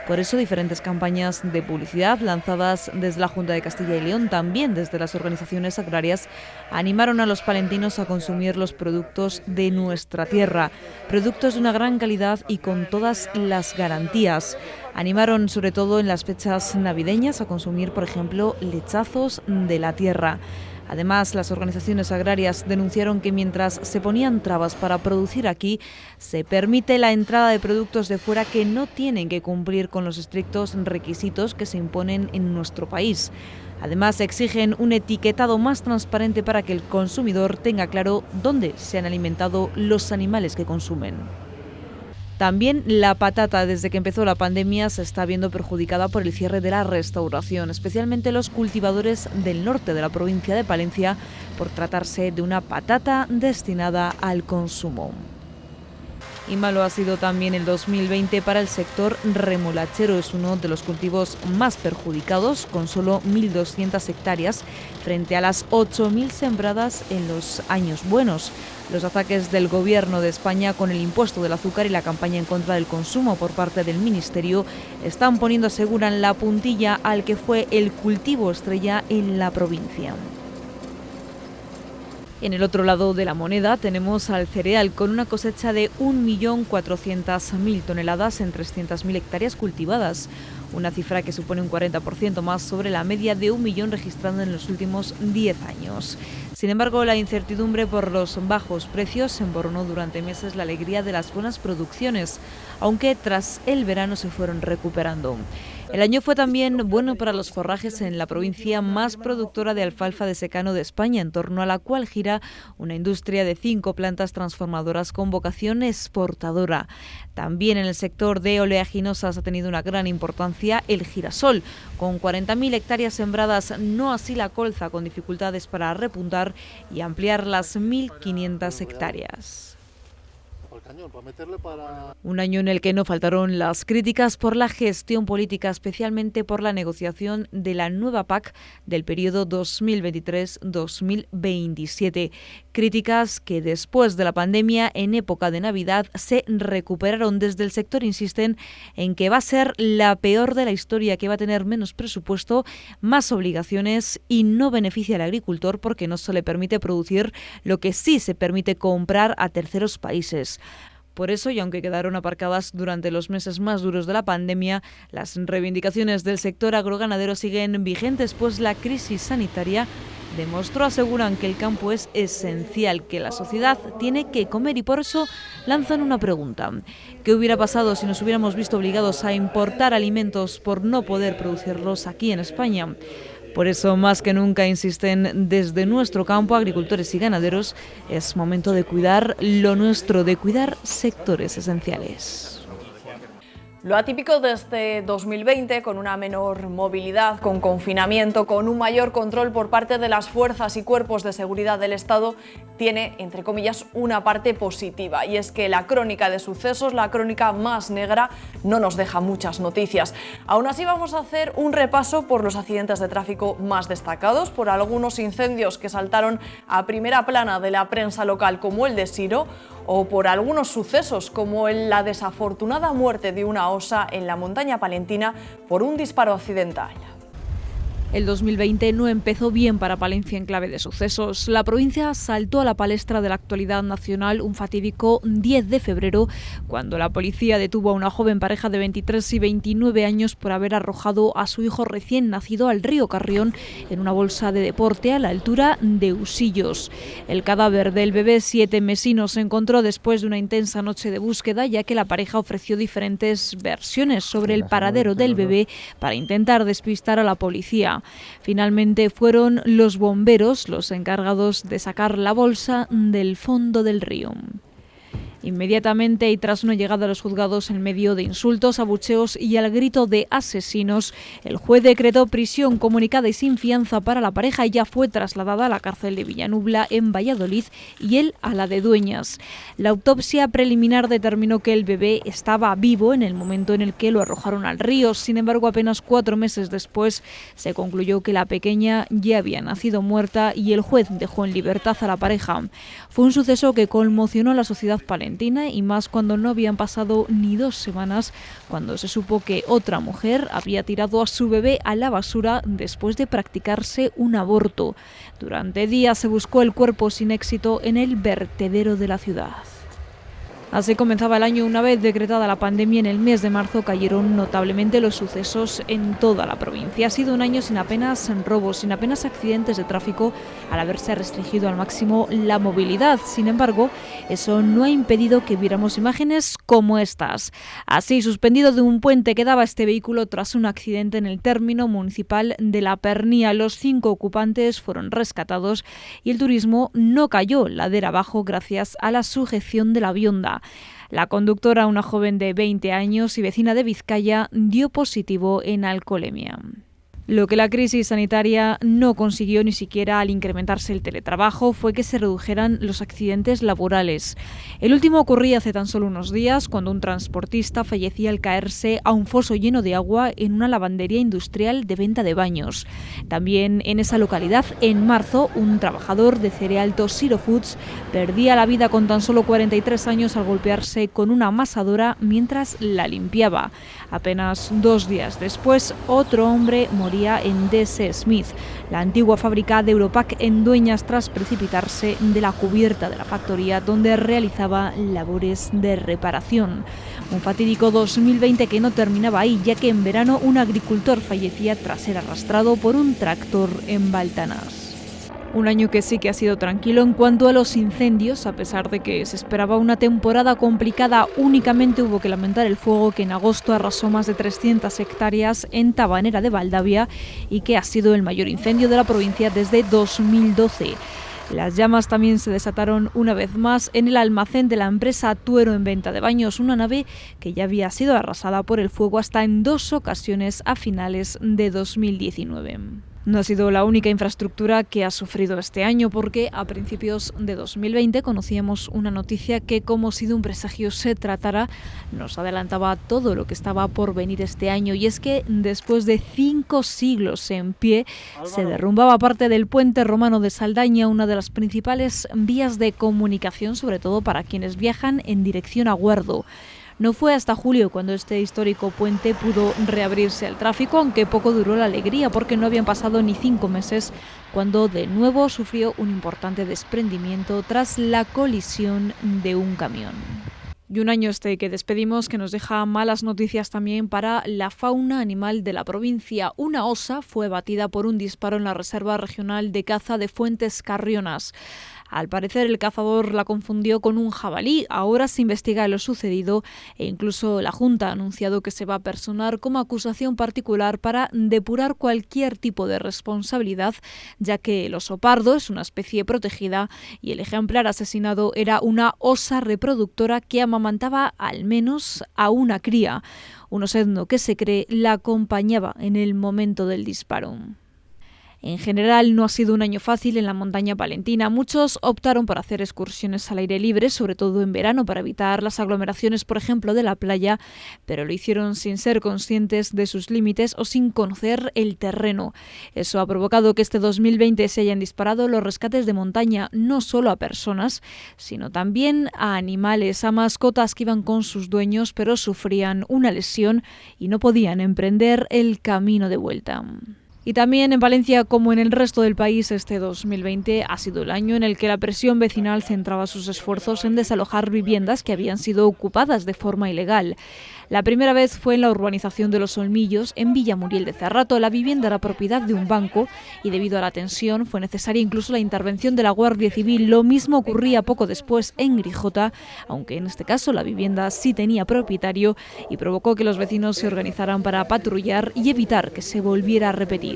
Por eso, diferentes campañas de publicidad lanzadas desde la Junta de Castilla y León, también desde las organizaciones agrarias, animaron a los palentinos a consumir los productos de nuestra tierra, productos de una gran calidad y con todas las garantías. Animaron sobre todo en las fechas navideñas a consumir, por ejemplo, lechazos de la tierra. Además, las organizaciones agrarias denunciaron que mientras se ponían trabas para producir aquí, se permite la entrada de productos de fuera que no tienen que cumplir con los estrictos requisitos que se imponen en nuestro país. Además, exigen un etiquetado más transparente para que el consumidor tenga claro dónde se han alimentado los animales que consumen. También la patata, desde que empezó la pandemia, se está viendo perjudicada por el cierre de la restauración, especialmente los cultivadores del norte de la provincia de Palencia, por tratarse de una patata destinada al consumo. Y malo ha sido también el 2020 para el sector remolachero. Es uno de los cultivos más perjudicados, con solo 1.200 hectáreas frente a las 8.000 sembradas en los años buenos. Los ataques del Gobierno de España con el impuesto del azúcar y la campaña en contra del consumo por parte del Ministerio están poniendo, aseguran, la puntilla al que fue el cultivo estrella en la provincia. En el otro lado de la moneda tenemos al cereal, con una cosecha de 1.400.000 toneladas en 300.000 hectáreas cultivadas, una cifra que supone un 40% más sobre la media de 1 millón registrada en los últimos 10 años. Sin embargo, la incertidumbre por los bajos precios emborronó durante meses la alegría de las buenas producciones, aunque tras el verano se fueron recuperando. El año fue también bueno para los forrajes en la provincia más productora de alfalfa de secano de España, en torno a la cual gira una industria de 5 plantas transformadoras con vocación exportadora. También en el sector de oleaginosas ha tenido una gran importancia el girasol, con 40.000 hectáreas sembradas, no así la colza, con dificultades para repuntar y ampliar las 1.500 hectáreas. Un año en el que no faltaron las críticas por la gestión política, especialmente por la negociación de la nueva PAC del periodo 2023-2027. Críticas que después de la pandemia, en época de Navidad, se recuperaron. Desde el sector insisten en que va a ser la peor de la historia, que va a tener menos presupuesto, más obligaciones y no beneficia al agricultor porque no se le permite producir lo que sí se permite comprar a terceros países. Por eso, y aunque quedaron aparcadas durante los meses más duros de la pandemia, las reivindicaciones del sector agroganadero siguen vigentes, pues la crisis sanitaria demostró, aseguran, que el campo es esencial, que la sociedad tiene que comer, y por eso lanzan una pregunta. ¿Qué hubiera pasado si nos hubiéramos visto obligados a importar alimentos por no poder producirlos aquí en España? Por eso, más que nunca, insisten desde nuestro campo, agricultores y ganaderos, es momento de cuidar lo nuestro, de cuidar sectores esenciales. Lo atípico de este 2020, con una menor movilidad, con confinamiento, con un mayor control por parte de las fuerzas y cuerpos de seguridad del Estado, tiene, entre comillas, una parte positiva. Y es que la crónica de sucesos, la crónica más negra, no nos deja muchas noticias. Aún así, vamos a hacer un repaso por los accidentes de tráfico más destacados, por algunos incendios que saltaron a primera plana de la prensa local, como el de Siro, o por algunos sucesos como la desafortunada muerte de una osa en la montaña palentina por un disparo accidental. El 2020 no empezó bien para Palencia en clave de sucesos. La provincia saltó a la palestra de la actualidad nacional un fatídico 10 de febrero, cuando la policía detuvo a una joven pareja de 23 y 29 años por haber arrojado a su hijo recién nacido al río Carrión en una bolsa de deporte a la altura de Usillos. El cadáver del bebé 7 mesino se encontró después de una intensa noche de búsqueda, ya que la pareja ofreció diferentes versiones sobre el paradero del bebé para intentar despistar a la policía. Finalmente fueron los bomberos los encargados de sacar la bolsa del fondo del río. Inmediatamente y tras una llegada a los juzgados en medio de insultos, abucheos y al grito de asesinos, el juez decretó prisión comunicada y sin fianza para la pareja y ya fue trasladada a la cárcel de Villanubla en Valladolid y él a la de Dueñas. La autopsia preliminar determinó que el bebé estaba vivo en el momento en el que lo arrojaron al río. Sin embargo, apenas 4 meses después se concluyó que la pequeña ya había nacido muerta y el juez dejó en libertad a la pareja. Fue un suceso que conmocionó a la sociedad palentina y más cuando no habían pasado ni 2 semanas cuando se supo que otra mujer había tirado a su bebé a la basura después de practicarse un aborto. Durante días se buscó el cuerpo sin éxito en el vertedero de la ciudad. Así comenzaba el año. Una vez decretada la pandemia, en el mes de marzo cayeron notablemente los sucesos en toda la provincia. Ha sido un año sin apenas robos, sin apenas accidentes de tráfico, al haberse restringido al máximo la movilidad. Sin embargo, eso no ha impedido que viéramos imágenes como estas. Así, suspendido de un puente quedaba este vehículo tras un accidente en el término municipal de La Pernía. Los 5 ocupantes fueron rescatados y el turismo no cayó ladera abajo gracias a la sujeción de la bionda. La conductora, una joven de 20 años y vecina de Vizcaya, dio positivo en alcoholemia. Lo que la crisis sanitaria no consiguió ni siquiera al incrementarse el teletrabajo fue que se redujeran los accidentes laborales. El último ocurría hace tan solo unos días, cuando un transportista fallecía al caerse a un foso lleno de agua en una lavandería industrial de venta de baños. También en esa localidad, en marzo, un trabajador de Cerealto Siro Foods perdía la vida con tan solo 43 años al golpearse con una amasadora mientras la limpiaba. Apenas 2 días después, otro hombre moría en DS Smith, la antigua fábrica de Europac en Dueñas, tras precipitarse de la cubierta de la factoría donde realizaba labores de reparación. Un fatídico 2020 que no terminaba ahí, ya que en verano un agricultor fallecía tras ser arrastrado por un tractor en Baltanás. Un año que sí que ha sido tranquilo en cuanto a los incendios. A pesar de que se esperaba una temporada complicada, únicamente hubo que lamentar el fuego que en agosto arrasó más de 300 hectáreas en Tabanera de Valdavia y que ha sido el mayor incendio de la provincia desde 2012. Las llamas también se desataron una vez más en el almacén de la empresa Tuero en Venta de Baños, una nave que ya había sido arrasada por el fuego hasta en 2 ocasiones a finales de 2019. No ha sido la única infraestructura que ha sufrido este año, porque a principios de 2020 conocíamos una noticia que, como si de un presagio se tratara, nos adelantaba todo lo que estaba por venir este año, y es que después de 5 siglos en pie, se derrumbaba parte del puente romano de Saldaña, una de las principales vías de comunicación, sobre todo para quienes viajan en dirección a Guardo. No fue hasta julio cuando este histórico puente pudo reabrirse al tráfico, aunque poco duró la alegría, porque no habían pasado ni 5 meses cuando de nuevo sufrió un importante desprendimiento tras la colisión de un camión. Y un año que despedimos que nos deja malas noticias también para la fauna animal de la provincia. Una osa fue abatida por un disparo en la Reserva Regional de Caza de Fuentes Carrionas. Al parecer, el cazador la confundió con un jabalí. Ahora se investiga lo sucedido e incluso la Junta ha anunciado que se va a personar como acusación particular para depurar cualquier tipo de responsabilidad, ya que el oso pardo es una especie protegida y el ejemplar asesinado era una osa reproductora que amamantaba al menos a una cría. Un osedno que se cree la acompañaba en el momento del disparo. En general, no ha sido un año fácil en la montaña palentina. Muchos optaron por hacer excursiones al aire libre, sobre todo en verano, para evitar las aglomeraciones, por ejemplo, de la playa, pero lo hicieron sin ser conscientes de sus límites o sin conocer el terreno. Eso ha provocado que este 2020 se hayan disparado los rescates de montaña, no solo a personas, sino también a animales, a mascotas que iban con sus dueños, pero sufrían una lesión y no podían emprender el camino de vuelta. Y también en Valencia, como en el resto del país, este 2020 ha sido el año en el que la presión vecinal centraba sus esfuerzos en desalojar viviendas que habían sido ocupadas de forma ilegal. La primera vez fue en la urbanización de Los Olmillos, en Villamuriel de Cerrato. La vivienda era propiedad de un banco y debido a la tensión fue necesaria incluso la intervención de la Guardia Civil. Lo mismo ocurría poco después en Grijota, aunque en este caso la vivienda sí tenía propietario, y provocó que los vecinos se organizaran para patrullar y evitar que se volviera a repetir.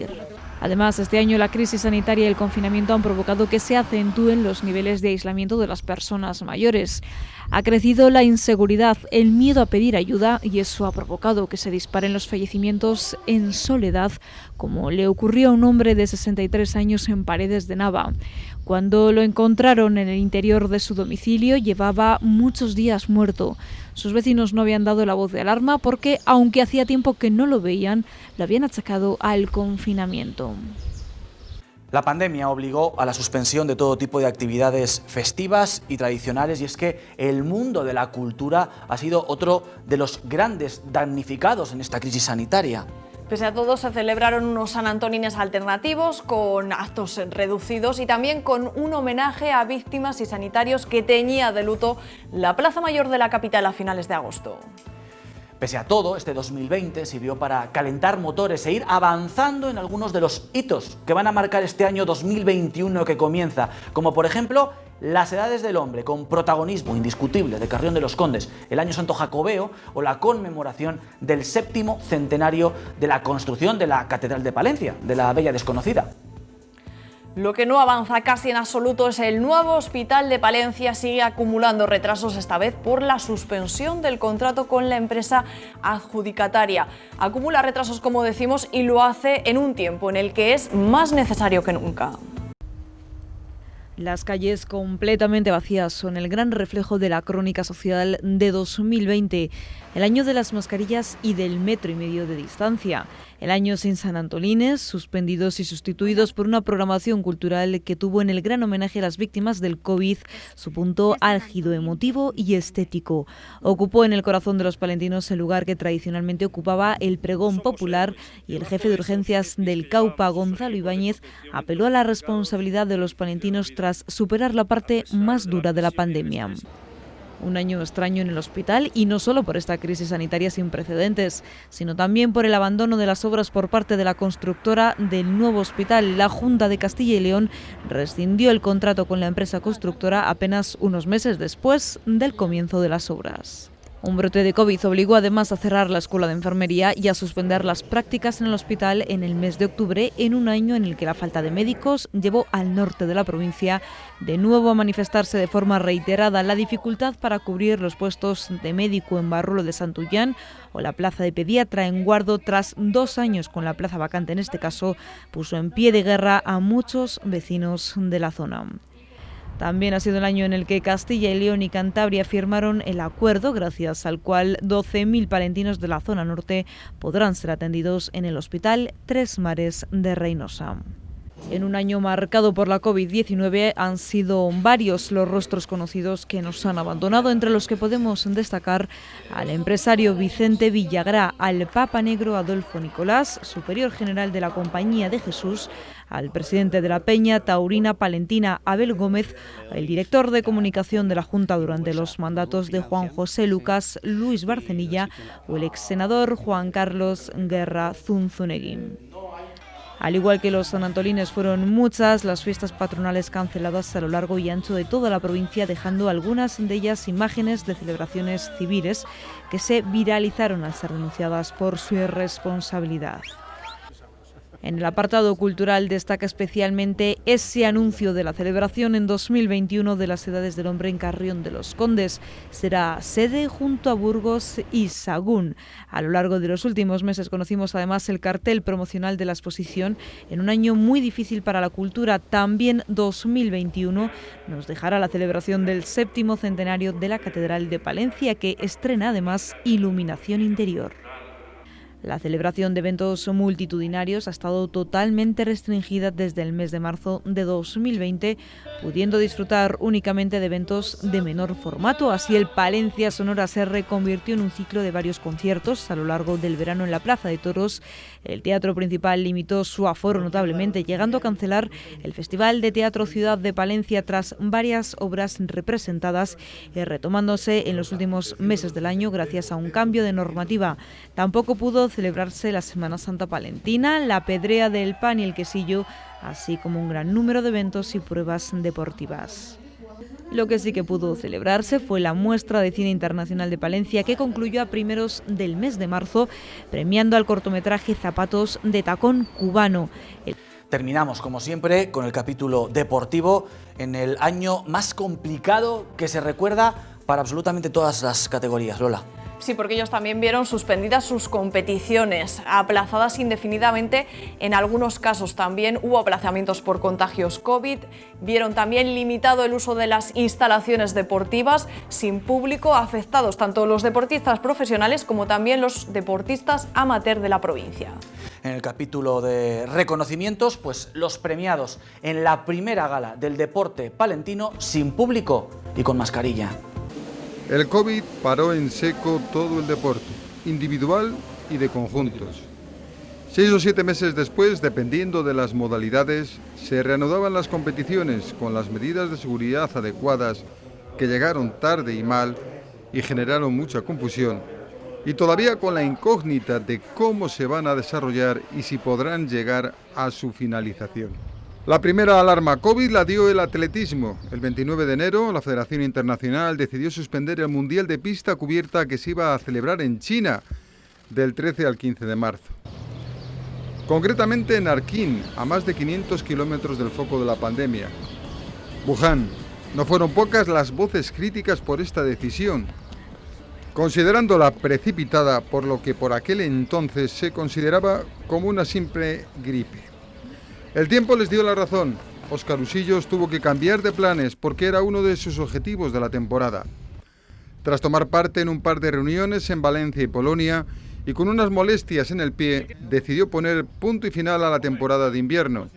Además, este año la crisis sanitaria y el confinamiento han provocado que se acentúen los niveles de aislamiento de las personas mayores. Ha crecido la inseguridad, el miedo a pedir ayuda y eso ha provocado que se disparen los fallecimientos en soledad, como le ocurrió a un hombre de 63 años en Paredes de Nava. Cuando lo encontraron en el interior de su domicilio, llevaba muchos días muerto. Sus vecinos no habían dado la voz de alarma porque, aunque hacía tiempo que no lo veían, lo habían achacado al confinamiento. La pandemia obligó a la suspensión de todo tipo de actividades festivas y tradicionales, y es que el mundo de la cultura ha sido otro de los grandes damnificados en esta crisis sanitaria. Pese a todo, se celebraron unos sanantonines alternativos con actos reducidos y también con un homenaje a víctimas y sanitarios que teñía de luto la Plaza Mayor de la capital a finales de agosto. Pese a todo, este 2020 sirvió para calentar motores e ir avanzando en algunos de los hitos que van a marcar este año 2021 que comienza, como por ejemplo las Edades del Hombre, con protagonismo indiscutible de Carrión de los Condes, el Año Santo Jacobeo o la conmemoración del 7º centenario de la construcción de la Catedral de Palencia, de la Bella Desconocida. Lo que no avanza casi en absoluto es el nuevo hospital de Palencia. Sigue acumulando retrasos, esta vez por la suspensión del contrato con la empresa adjudicataria. Acumula retrasos, como decimos, y lo hace en un tiempo en el que es más necesario que nunca. Las calles completamente vacías son el gran reflejo de la crónica social de 2020, el año de las mascarillas y del 1,5 metros de distancia, el año sin sanantolines, suspendidos y sustituidos por una programación cultural que tuvo en el gran homenaje a las víctimas del COVID su punto álgido, emotivo y estético. Ocupó en el corazón de los palentinos el lugar que tradicionalmente ocupaba el pregón popular y el jefe de urgencias del Caupa, Gonzalo Ibáñez, apeló a la responsabilidad de los palentinos tras superar la parte más dura de la pandemia. Un año extraño en el hospital, y no solo por esta crisis sanitaria sin precedentes, sino también por el abandono de las obras por parte de la constructora del nuevo hospital. La Junta de Castilla y León rescindió el contrato con la empresa constructora apenas unos meses después del comienzo de las obras. Un brote de COVID obligó además a cerrar la escuela de enfermería y a suspender las prácticas en el hospital en el mes de octubre, en un año en el que la falta de médicos llevó al norte de la provincia de nuevo a manifestarse de forma reiterada la dificultad para cubrir los puestos de médico en Barruelo de Santullán o la plaza de pediatra en Guardo. Tras 2 años con la plaza vacante, en este caso, puso en pie de guerra a muchos vecinos de la zona. También ha sido el año en el que Castilla y León y Cantabria firmaron el acuerdo gracias al cual 12.000 palentinos de la zona norte podrán ser atendidos en el Hospital Tres Mares de Reynosa. En un año marcado por la COVID-19 han sido varios los rostros conocidos que nos han abandonado, entre los que podemos destacar al empresario Vicente Villagrá, al Papa Negro Adolfo Nicolás, superior general de la Compañía de Jesús, al presidente de la Peña Taurina Palentina Abel Gómez, el director de comunicación de la Junta durante los mandatos de Juan José Lucas, Luis Barcenilla o el exsenador Juan Carlos Guerra Zunzunegui. Al igual que los sanantolines, fueron muchas las fiestas patronales canceladas a lo largo y ancho de toda la provincia, dejando algunas de ellas imágenes de celebraciones civiles que se viralizaron al ser denunciadas por su irresponsabilidad. En el apartado cultural destaca especialmente ese anuncio de la celebración en 2021 de las Edades del Hombre en Carrión de los Condes. Será sede junto a Burgos y Sahagún. A lo largo de los últimos meses conocimos además el cartel promocional de la exposición en un año muy difícil para la cultura. También 2021 nos dejará la celebración del 7º centenario de la Catedral de Palencia, que estrena además iluminación interior. La celebración de eventos multitudinarios ha estado totalmente restringida desde el mes de marzo de 2020, pudiendo disfrutar únicamente de eventos de menor formato. Así, el Palencia Sonora se reconvirtió en un ciclo de varios conciertos a lo largo del verano en la Plaza de Toros. El Teatro Principal limitó su aforo notablemente, llegando a cancelar el Festival de Teatro Ciudad de Palencia tras varias obras representadas y retomándose en los últimos meses del año gracias a un cambio de normativa. Tampoco pudo celebrarse la Semana Santa Palentina, la Pedrea del Pan y el Quesillo, así como un gran número de eventos y pruebas deportivas. Lo que sí que pudo celebrarse fue la Muestra de Cine Internacional de Palencia, que concluyó a primeros del mes de marzo, premiando al cortometraje Zapatos de tacón cubano. Terminamos, como siempre, con el capítulo deportivo en el año más complicado que se recuerda para absolutamente todas las categorías. Lola. Sí, porque ellos también vieron suspendidas sus competiciones, aplazadas indefinidamente. En algunos casos también hubo aplazamientos por contagios COVID. Vieron también limitado el uso de las instalaciones deportivas sin público, afectados tanto los deportistas profesionales como también los deportistas amateur de la provincia. En el capítulo de reconocimientos, pues los premiados en la primera gala del deporte palentino sin público y con mascarilla. El COVID paró en seco todo el deporte, individual y de conjuntos. 6 o 7 meses después, dependiendo de las modalidades, se reanudaban las competiciones con las medidas de seguridad adecuadas que llegaron tarde y mal y generaron mucha confusión, y todavía con la incógnita de cómo se van a desarrollar y si podrán llegar a su finalización. La primera alarma COVID la dio el atletismo. El 29 de enero, la Federación Internacional decidió suspender el Mundial de Pista Cubierta que se iba a celebrar en China del 13 al 15 de marzo. Concretamente en Arkín, a más de 500 kilómetros del foco de la pandemia. Wuhan. No fueron pocas las voces críticas por esta decisión, considerándola precipitada por lo que por aquel entonces se consideraba como una simple gripe. El tiempo les dio la razón. Óscar Usillos tuvo que cambiar de planes porque era uno de sus objetivos de la temporada. Tras tomar parte en un par de reuniones en Valencia y Polonia y con unas molestias en el pie, decidió poner punto y final a la temporada de invierno,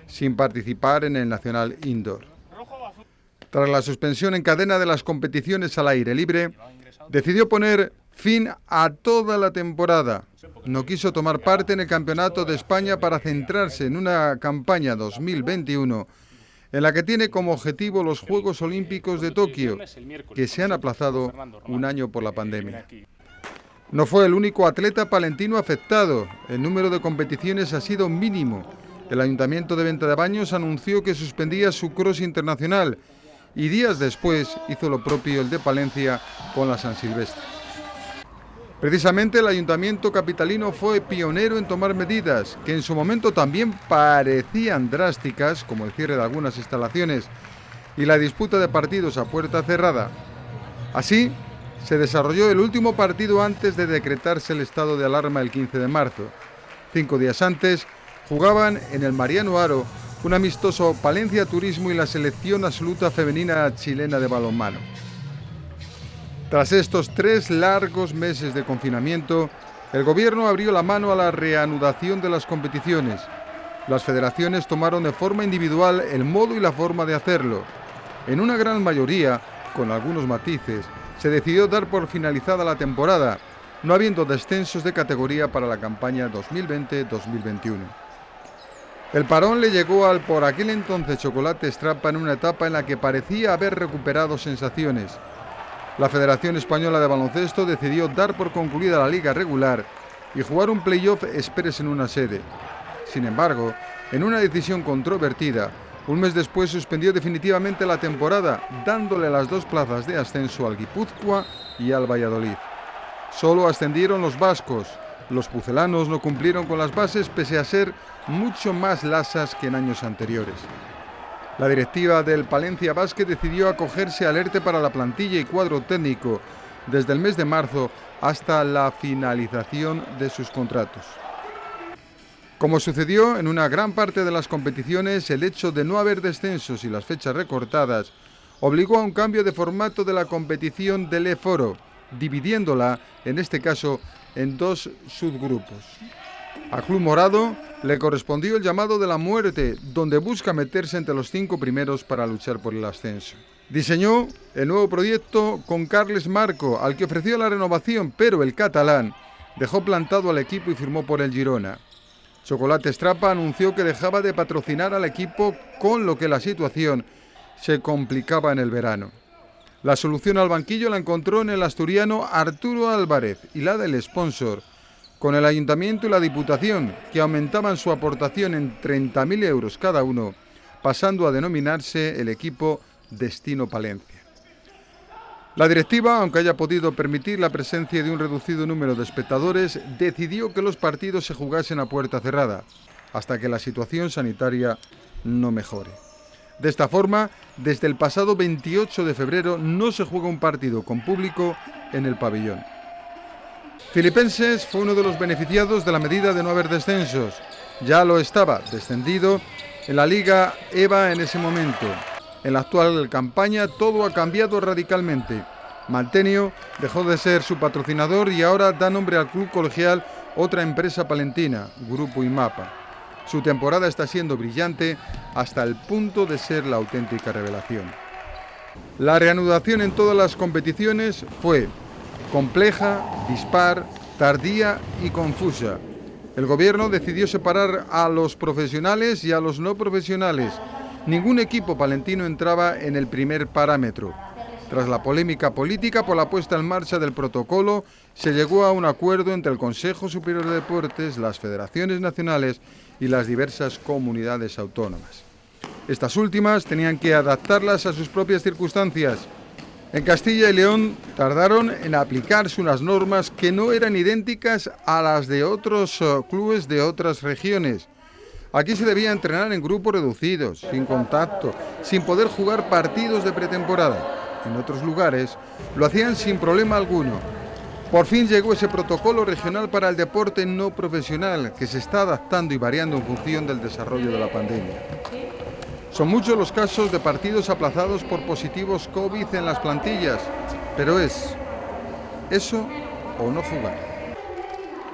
sin participar en el Nacional Indoor. Tras la suspensión en cadena de las competiciones al aire libre, decidió poner fin a toda la temporada. No quiso tomar parte en el Campeonato de España para centrarse en una campaña 2021 en la que tiene como objetivo los Juegos Olímpicos de Tokio, que se han aplazado un año por la pandemia. No fue el único atleta palentino afectado. El número de competiciones ha sido mínimo. El Ayuntamiento de Venta de Baños anunció que suspendía su cross internacional y días después hizo lo propio el de Palencia con la San Silvestre. Precisamente el Ayuntamiento capitalino fue pionero en tomar medidas que en su momento también parecían drásticas, como el cierre de algunas instalaciones y la disputa de partidos a puerta cerrada. Así, se desarrolló el último partido antes de decretarse el estado de alarma el 15 de marzo. 5 días antes, jugaban en el Mariano Haro un amistoso Palencia Turismo y la selección absoluta femenina chilena de balonmano. Tras estos 3 largos meses de confinamiento, el gobierno abrió la mano a la reanudación de las competiciones. Las federaciones tomaron de forma individual el modo y la forma de hacerlo. En una gran mayoría, con algunos matices, se decidió dar por finalizada la temporada, no habiendo descensos de categoría para la campaña 2020-2021. El parón le llegó al por aquel entonces Chocolate Estrapa en una etapa en la que parecía haber recuperado sensaciones. La Federación Española de Baloncesto decidió dar por concluida la liga regular y jugar un playoff express en una sede. Sin embargo, en una decisión controvertida, un mes después suspendió definitivamente la temporada, dándole las 2 plazas de ascenso al Guipúzcoa y al Valladolid. Solo ascendieron los vascos. Los pucelanos no cumplieron con las bases pese a ser mucho más lasas que en años anteriores. La directiva del Palencia Basket decidió acogerse al ERTE para la plantilla y cuadro técnico desde el mes de marzo hasta la finalización de sus contratos. Como sucedió en una gran parte de las competiciones, el hecho de no haber descensos y las fechas recortadas obligó a un cambio de formato de la competición del E-Foro, dividiéndola, en este caso, en 2 subgrupos. Al Club Morado le correspondió el llamado de la muerte, donde busca meterse entre los 5 primeros para luchar por el ascenso. Diseñó el nuevo proyecto con Carles Marco, al que ofreció la renovación, pero el catalán dejó plantado al equipo y firmó por el Girona. Chocolate Estrapa anunció que dejaba de patrocinar al equipo, con lo que la situación se complicaba en el verano. La solución al banquillo la encontró en el asturiano Arturo Álvarez y la del sponsor, con el Ayuntamiento y la Diputación, que aumentaban su aportación en 30.000 euros cada uno, pasando a denominarse el equipo Destino Palencia. La directiva, aunque haya podido permitir la presencia de un reducido número de espectadores, decidió que los partidos se jugasen a puerta cerrada, hasta que la situación sanitaria no mejore. De esta forma, desde el pasado 28 de febrero no se juega un partido con público en el pabellón. Filipenses fue uno de los beneficiados de la medida de no haber descensos. Ya lo estaba, descendido en la Liga EVA en ese momento. En la actual campaña todo ha cambiado radicalmente. Mantenio dejó de ser su patrocinador y ahora da nombre al club colegial otra empresa palentina, Grupo IMAPA. Su temporada está siendo brillante hasta el punto de ser la auténtica revelación. La reanudación en todas las competiciones fue compleja, dispar, tardía y confusa. El gobierno decidió separar a los profesionales y a los no profesionales. Ningún equipo palentino entraba en el primer parámetro. Tras la polémica política por la puesta en marcha del protocolo, se llegó a un acuerdo entre el Consejo Superior de Deportes, las federaciones nacionales y las diversas comunidades autónomas. Estas últimas tenían que adaptarlas a sus propias circunstancias. En Castilla y León tardaron en aplicarse unas normas que no eran idénticas a las de otros clubes de otras regiones. Aquí se debía entrenar en grupos reducidos, sin contacto, sin poder jugar partidos de pretemporada. En otros lugares lo hacían sin problema alguno. Por fin llegó ese protocolo regional para el deporte no profesional, que se está adaptando y variando en función del desarrollo de la pandemia. Son muchos los casos de partidos aplazados por positivos COVID en las plantillas, pero ¿es eso o no jugar?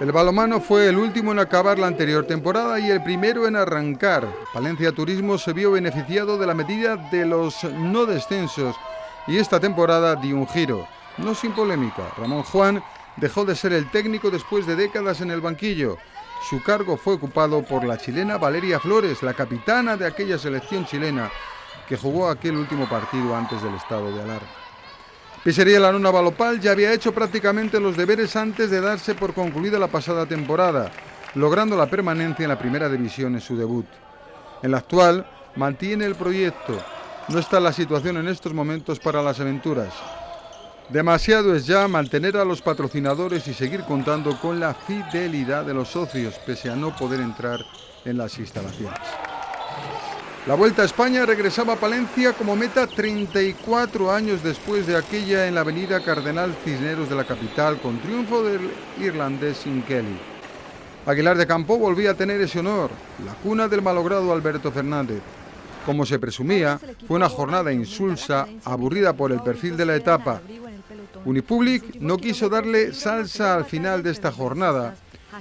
El balonmano fue el último en acabar la anterior temporada y el primero en arrancar. Palencia Turismo se vio beneficiado de la medida de los no descensos y esta temporada dio un giro, no sin polémica. Ramón Juan dejó de ser el técnico después de décadas en el banquillo. Su cargo fue ocupado por la chilena Valeria Flores, la capitana de aquella selección chilena que jugó aquel último partido antes del estado de alarma. Pizzería La Nona Balopal ya había hecho prácticamente los deberes antes de darse por concluida la pasada temporada, logrando la permanencia en la primera división en su debut. En la actual mantiene el proyecto. No está la situación en estos momentos para las aventuras. Demasiado es ya mantener a los patrocinadores y seguir contando con la fidelidad de los socios, pese a no poder entrar en las instalaciones. La Vuelta a España regresaba a Palencia como meta 34 años después de aquella en la avenida Cardenal Cisneros de la capital, con triunfo del irlandés Sean Kelly. Aguilar de Campo volvía a tener ese honor, la cuna del malogrado Alberto Fernández. Como se presumía, fue una jornada insulsa, aburrida por el perfil de la etapa. Unipublic no quiso darle salsa al final de esta jornada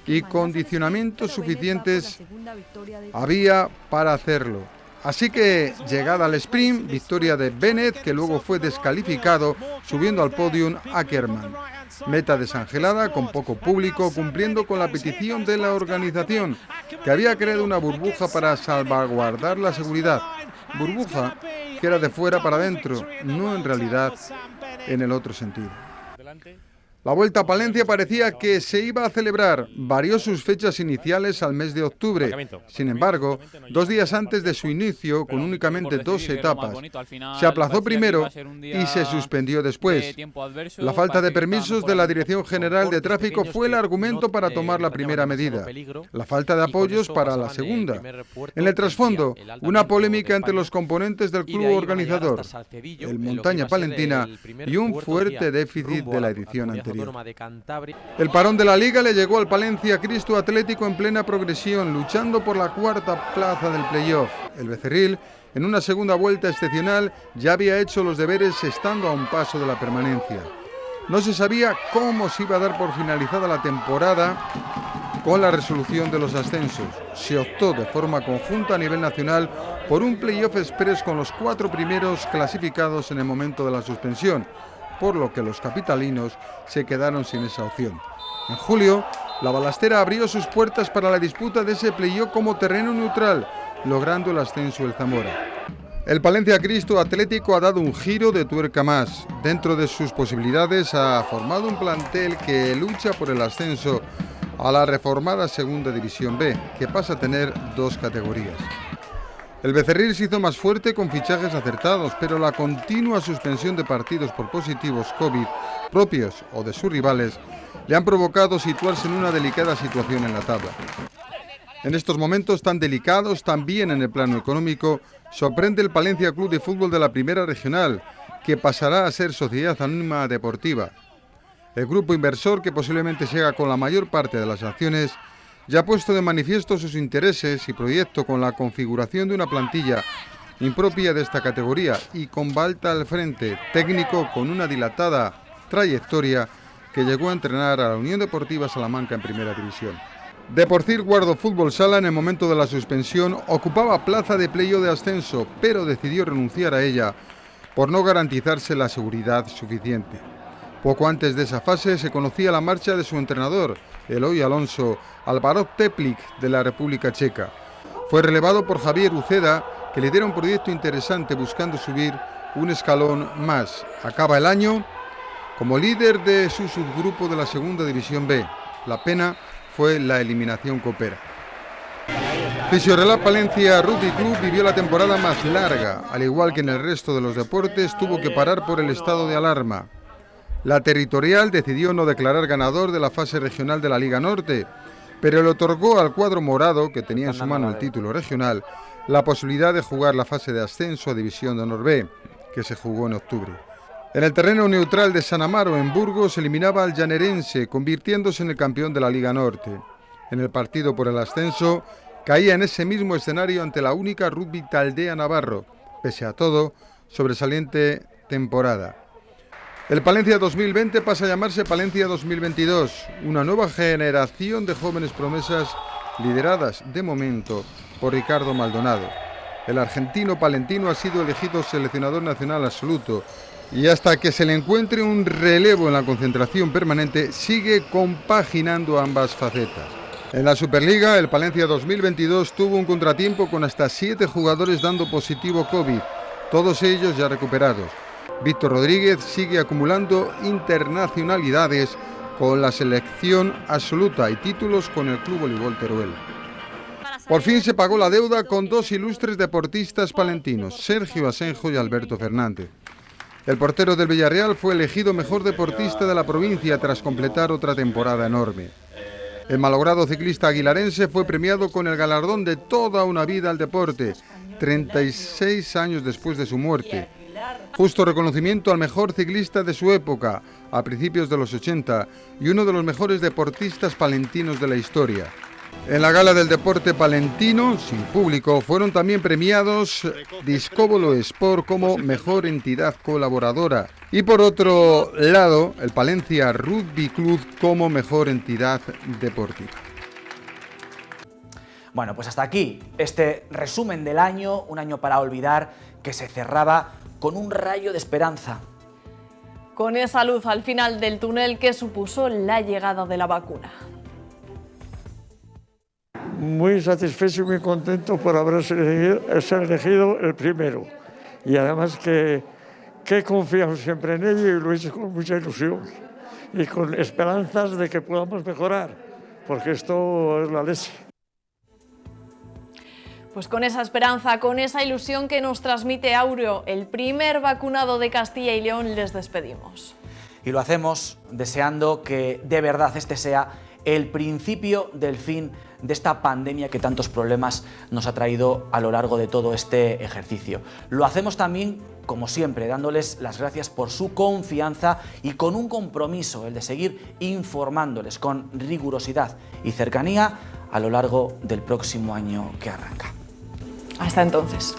y condicionamientos suficientes había para hacerlo. Así que, llegada al sprint, victoria de Bennett, que luego fue descalificado, subiendo al podium Ackermann. Meta desangelada, con poco público, cumpliendo con la petición de la organización, que había creado una burbuja para salvaguardar la seguridad. Burbuja que era de fuera para adentro, no en realidad en el otro sentido. La Vuelta a Palencia parecía que se iba a celebrar. Varió sus fechas iniciales al mes de octubre. Sin embargo, 2 días antes de su inicio, con únicamente 2 etapas, se aplazó primero y se suspendió después. La falta de permisos de la Dirección General de Tráfico fue el argumento para tomar la primera medida. La falta de apoyos para la segunda. En el trasfondo, una polémica entre los componentes del club organizador, el Montaña Palentina, y un fuerte déficit de la edición anterior. El parón de la Liga le llegó al Palencia Cristo Atlético en plena progresión, luchando por la 4ª plaza del playoff. El Becerril, en una segunda vuelta excepcional, ya había hecho los deberes estando a un paso de la permanencia. No se sabía cómo se iba a dar por finalizada la temporada con la resolución de los ascensos. Se optó de forma conjunta a nivel nacional por un playoff express con los 4 primeros clasificados en el momento de la suspensión, por lo que los capitalinos se quedaron sin esa opción. En julio, la Balastera abrió sus puertas para la disputa de ese playoff como terreno neutral, logrando el ascenso el Zamora. El Palencia Cristo Atlético ha dado un giro de tuerca más. Dentro de sus posibilidades ha formado un plantel que lucha por el ascenso a la reformada Segunda División B, que pasa a tener 2 categorías. El Becerril se hizo más fuerte con fichajes acertados, pero la continua suspensión de partidos por positivos COVID, propios o de sus rivales, le han provocado situarse en una delicada situación en la tabla. En estos momentos tan delicados, también en el plano económico, sorprende el Palencia Club de Fútbol de la Primera Regional, que pasará a ser Sociedad Anónima Deportiva. El grupo inversor, que posiblemente se haga con la mayor parte de las acciones, ya ha puesto de manifiesto sus intereses y proyecto con la configuración de una plantilla impropia de esta categoría y con Balta al frente, técnico con una dilatada trayectoria que llegó a entrenar a la Unión Deportiva Salamanca en Primera División. Deporcir Guardo Fútbol Sala, en el momento de la suspensión, ocupaba plaza de playoff de ascenso, pero decidió renunciar a ella por no garantizarse la seguridad suficiente. Poco antes de esa fase se conocía la marcha de su entrenador, Eloy Alonso, al Barok Teplic de la República Checa. Fue relevado por Javier Uceda, que lidera un proyecto interesante buscando subir un escalón más. Acaba el año como líder de su subgrupo de la Segunda División B. La pena fue la eliminación copera. Fisiorrelat Palencia Rugby Club vivió la temporada más larga. Al igual que en el resto de los deportes, tuvo que parar por el estado de alarma. La territorial decidió no declarar ganador de la fase regional de la Liga Norte, pero le otorgó al cuadro morado, que tenía en su mano el título regional, la posibilidad de jugar la fase de ascenso a División de Honor B, que se jugó en octubre. En el terreno neutral de San Amaro, en Burgos, eliminaba al Llanerense, convirtiéndose en el campeón de la Liga Norte. En el partido por el ascenso, caía en ese mismo escenario ante la única Rugby Taldea Navarro. Pese a todo, sobresaliente temporada. El Palencia 2020 pasa a llamarse Palencia 2022, una nueva generación de jóvenes promesas lideradas, de momento, por Ricardo Maldonado. El argentino palentino ha sido elegido seleccionador nacional absoluto y hasta que se le encuentre un relevo en la concentración permanente, sigue compaginando ambas facetas. En la Superliga, el Palencia 2022 tuvo un contratiempo con hasta 7 jugadores dando positivo COVID, todos ellos ya recuperados. Víctor Rodríguez sigue acumulando internacionalidades con la selección absoluta y títulos con el Club Voleibol Teruel. Por fin se pagó la deuda con 2 ilustres deportistas palentinos, Sergio Asenjo y Alberto Fernández. El portero del Villarreal fue elegido mejor deportista de la provincia tras completar otra temporada enorme. El malogrado ciclista aguilarense fue premiado con el galardón de toda una vida al deporte, 36 años después de su muerte. Justo reconocimiento al mejor ciclista de su época, a principios de los 80, y uno de los mejores deportistas palentinos de la historia. En la gala del deporte palentino, sin público, fueron también premiados Discóbolo Sport como mejor entidad colaboradora y por otro lado, el Palencia Rugby Club como mejor entidad deportiva. Bueno, pues hasta aquí este resumen del año, un año para olvidar que se cerraba con un rayo de esperanza. Con esa luz al final del túnel que supuso la llegada de la vacuna. Muy satisfecho y muy contento por haberse elegido el primero. Y además que he confiado siempre en ello y lo he hecho con mucha ilusión y con esperanzas de que podamos mejorar, porque esto es la leche. Pues con esa esperanza, con esa ilusión que nos transmite Aureo, el primer vacunado de Castilla y León, les despedimos. Y lo hacemos deseando que de verdad este sea el principio del fin de esta pandemia que tantos problemas nos ha traído a lo largo de todo este ejercicio. Lo hacemos también, como siempre, dándoles las gracias por su confianza y con un compromiso, el de seguir informándoles con rigurosidad y cercanía a lo largo del próximo año que arranca. Hasta entonces.